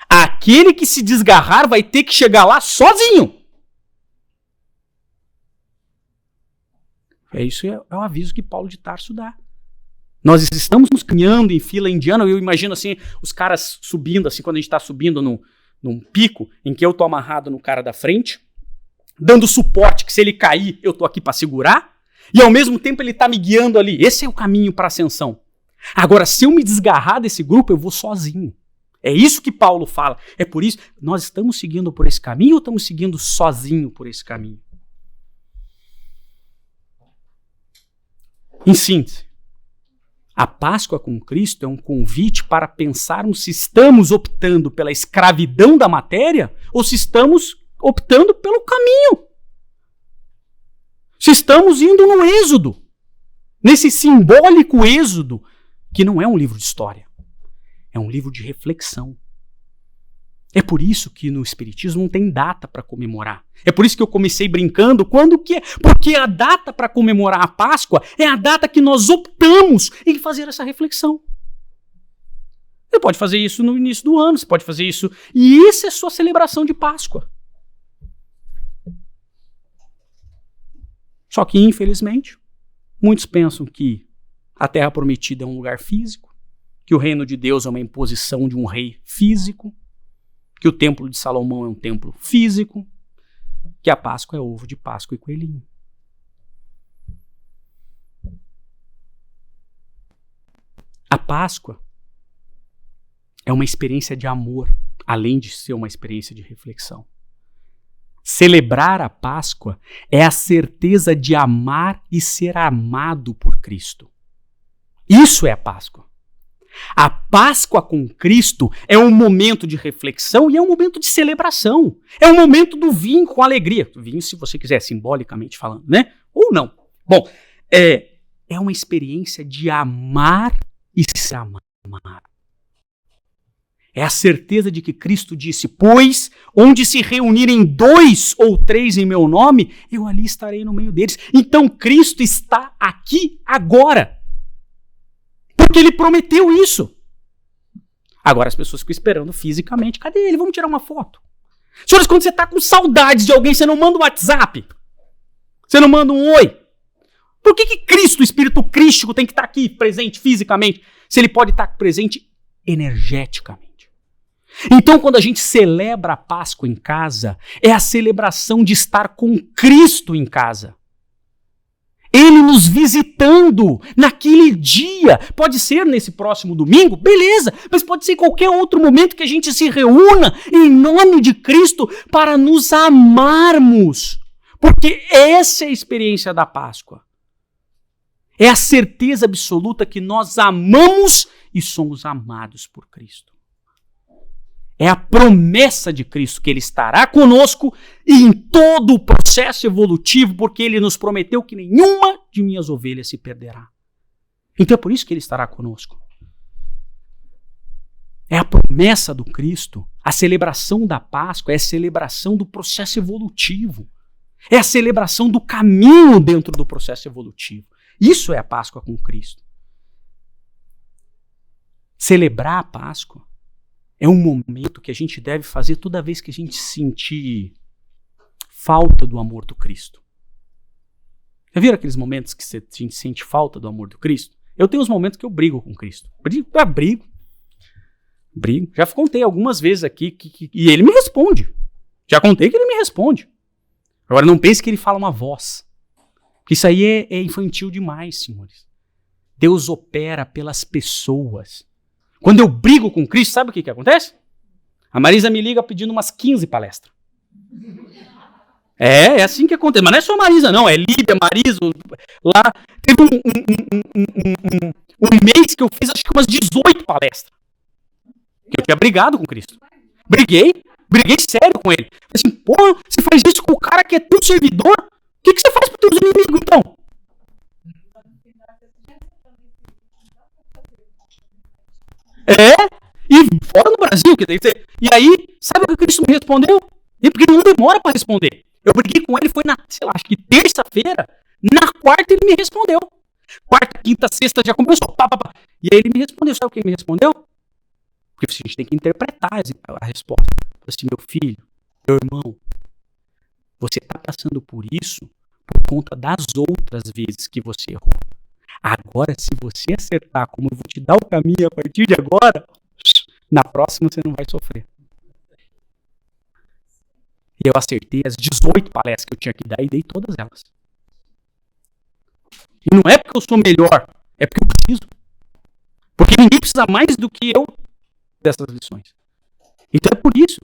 Aquele que se desgarrar vai ter que chegar lá sozinho. Isso é o aviso que Paulo de Tarso dá. Nós estamos caminhando em fila indiana. Eu imagino assim, os caras subindo, assim, quando a gente está subindo num pico, em que eu estou amarrado no cara da frente, dando suporte, que se ele cair, eu estou aqui para segurar. E ao mesmo tempo ele está me guiando ali. Esse é o caminho para a ascensão. Agora, se eu me desgarrar desse grupo, eu vou sozinho. É isso que Paulo fala. É por isso, nós estamos seguindo por esse caminho ou estamos seguindo sozinho por esse caminho? Em síntese, a Páscoa com Cristo é um convite para pensarmos se estamos optando pela escravidão da matéria ou se estamos optando pelo caminho. Se estamos indo no êxodo, nesse simbólico êxodo, que não é um livro de história, é um livro de reflexão. É por isso que no Espiritismo não tem data para comemorar. É por isso que eu comecei brincando, quando que é? Porque a data para comemorar a Páscoa é a data que nós optamos em fazer essa reflexão. Você pode fazer isso no início do ano, você pode fazer isso, e essa é a sua celebração de Páscoa. Só que, infelizmente, muitos pensam que a Terra Prometida é um lugar físico, que o reino de Deus é uma imposição de um rei físico, que o templo de Salomão é um templo físico, que a Páscoa é ovo de Páscoa e coelhinho. A Páscoa é uma experiência de amor, além de ser uma experiência de reflexão. Celebrar a Páscoa é a certeza de amar e ser amado por Cristo. Isso é a Páscoa. A Páscoa com Cristo é um momento de reflexão e é um momento de celebração. É um momento do vinho com alegria. Vinho, se você quiser, simbolicamente falando, né? Ou não. Bom, é uma experiência de amar e ser amado. É a certeza de que Cristo disse, pois, onde se reunirem 2 ou 3 em meu nome, eu ali estarei no meio deles. Então Cristo está aqui agora. Porque ele prometeu isso. Agora as pessoas ficam esperando fisicamente. Cadê ele? Vamos tirar uma foto. Senhores, quando você está com saudades de alguém, você não manda um WhatsApp. Você não manda um oi. Por que Cristo, o Espírito Crístico, tem que estar aqui presente fisicamente, se ele pode estar presente energeticamente? Então, quando a gente celebra a Páscoa em casa, é a celebração de estar com Cristo em casa. Ele nos visitando naquele dia. Pode ser nesse próximo domingo, beleza, mas pode ser em qualquer outro momento que a gente se reúna em nome de Cristo para nos amarmos. Porque essa é a experiência da Páscoa. É a certeza absoluta que nós amamos e somos amados por Cristo. É a promessa de Cristo que Ele estará conosco e em todo o processo evolutivo, porque Ele nos prometeu que nenhuma de minhas ovelhas se perderá. Então é por isso que Ele estará conosco. É a promessa do Cristo. A celebração da Páscoa é a celebração do processo evolutivo. É a celebração do caminho dentro do processo evolutivo. Isso é a Páscoa com Cristo. Celebrar a Páscoa é um momento que a gente deve fazer toda vez que a gente sentir falta do amor do Cristo. Já viram aqueles momentos que a gente sente falta do amor do Cristo? Eu tenho os momentos que eu brigo com Cristo. Brigo. Já contei algumas vezes aqui e ele me responde. Já contei que ele me responde. Agora não pense que ele fala uma voz. Porque isso aí é infantil demais, senhores. Deus opera pelas pessoas. Quando eu brigo com Cristo, sabe o que acontece? A Marisa me liga pedindo umas 15 palestras. É assim que acontece. Mas não é só a Marisa, não. É Lídia, Marisa. Lá teve um mês que eu fiz acho que umas 18 palestras. Que eu tinha brigado com Cristo. Briguei sério com ele. Falei assim, pô, você faz isso com o cara que é teu servidor? O que você faz para os teus inimigos, então? E fora do Brasil, e aí, sabe o que Cristo me respondeu? E porque ele não demora para responder. Eu briguei com ele, foi na, sei lá, acho que terça-feira. Na quarta ele me respondeu. Quarta, quinta, sexta já começou. Pá, pá, pá. E aí ele me respondeu. Sabe o que ele me respondeu? Porque a gente tem que interpretar a resposta. Assim, meu filho, meu irmão, você está passando por isso por conta das outras vezes que você errou. Agora, se você acertar como eu vou te dar o caminho a partir de agora, na próxima você não vai sofrer. E eu acertei as 18 palestras que eu tinha que dar e dei todas elas. E não é porque eu sou melhor, é porque eu preciso. Porque ninguém precisa mais do que eu dessas lições. Então é por isso.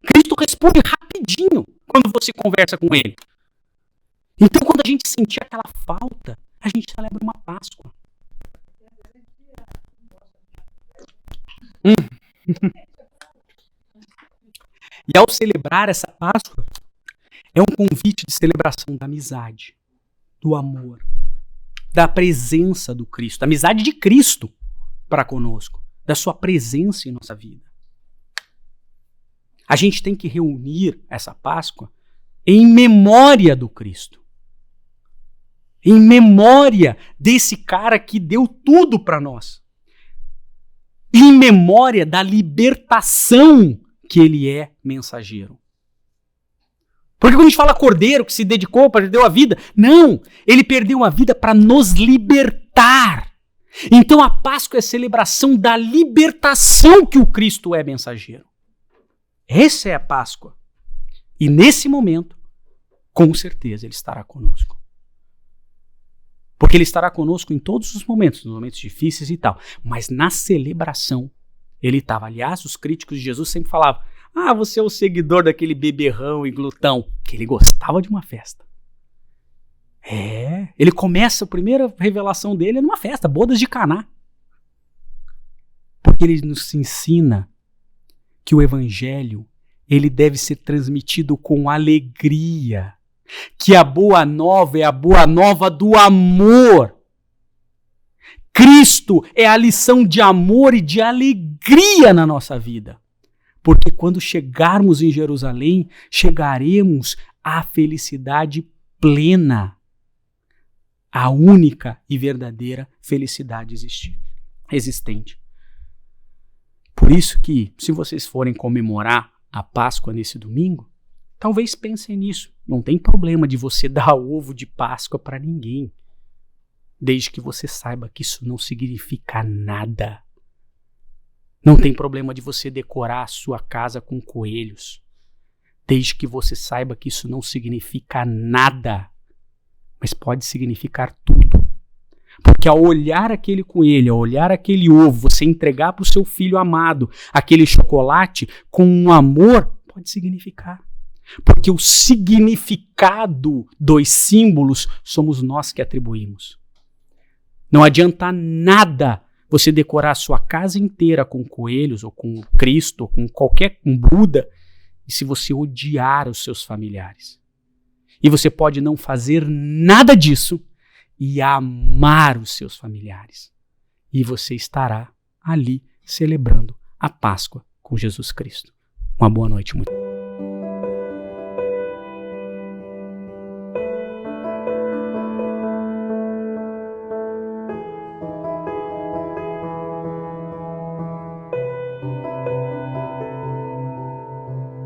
Cristo responde rapidinho quando você conversa com ele. Então quando a gente sentir aquela falta, a gente celebra uma Páscoa. E ao celebrar essa Páscoa, é um convite de celebração da amizade, do amor, da presença do Cristo, da amizade de Cristo para conosco, da sua presença em nossa vida. A gente tem que reunir essa Páscoa em memória do Cristo. Em memória desse cara que deu tudo para nós. Em memória da libertação que ele é mensageiro. Porque quando a gente fala cordeiro que se dedicou, perdeu a vida, não, ele perdeu a vida para nos libertar. Então a Páscoa é a celebração da libertação que o Cristo é mensageiro. Essa é a Páscoa. E nesse momento, com certeza, ele estará conosco. Porque ele estará conosco em todos os momentos, nos momentos difíceis e tal. Mas na celebração, ele estava. Aliás, os críticos de Jesus sempre falavam: ah, você é o seguidor daquele beberrão e glutão. Que ele gostava de uma festa. Ele começa, a primeira revelação dele é numa festa, bodas de Caná. Porque ele nos ensina que o evangelho, ele deve ser transmitido com alegria. Que a boa nova é a boa nova do amor. Cristo é a lição de amor e de alegria na nossa vida. Porque quando chegarmos em Jerusalém, chegaremos à felicidade plena. A única e verdadeira felicidade existente. Por isso que, se vocês forem comemorar a Páscoa nesse domingo, talvez pensem nisso. Não tem problema de você dar ovo de Páscoa para ninguém. Desde que você saiba que isso não significa nada. Não tem problema de você decorar a sua casa com coelhos. Desde que você saiba que isso não significa nada. Mas pode significar tudo. Porque ao olhar aquele coelho, ao olhar aquele ovo, você entregar para o seu filho amado aquele chocolate com um amor, pode significar. Porque o significado dos símbolos somos nós que atribuímos. Não adianta nada você decorar a sua casa inteira com coelhos, ou com Cristo, ou com com Buda, e se você odiar os seus familiares. E você pode não fazer nada disso e amar os seus familiares. E você estará ali celebrando a Páscoa com Jesus Cristo. Uma boa noite. Muito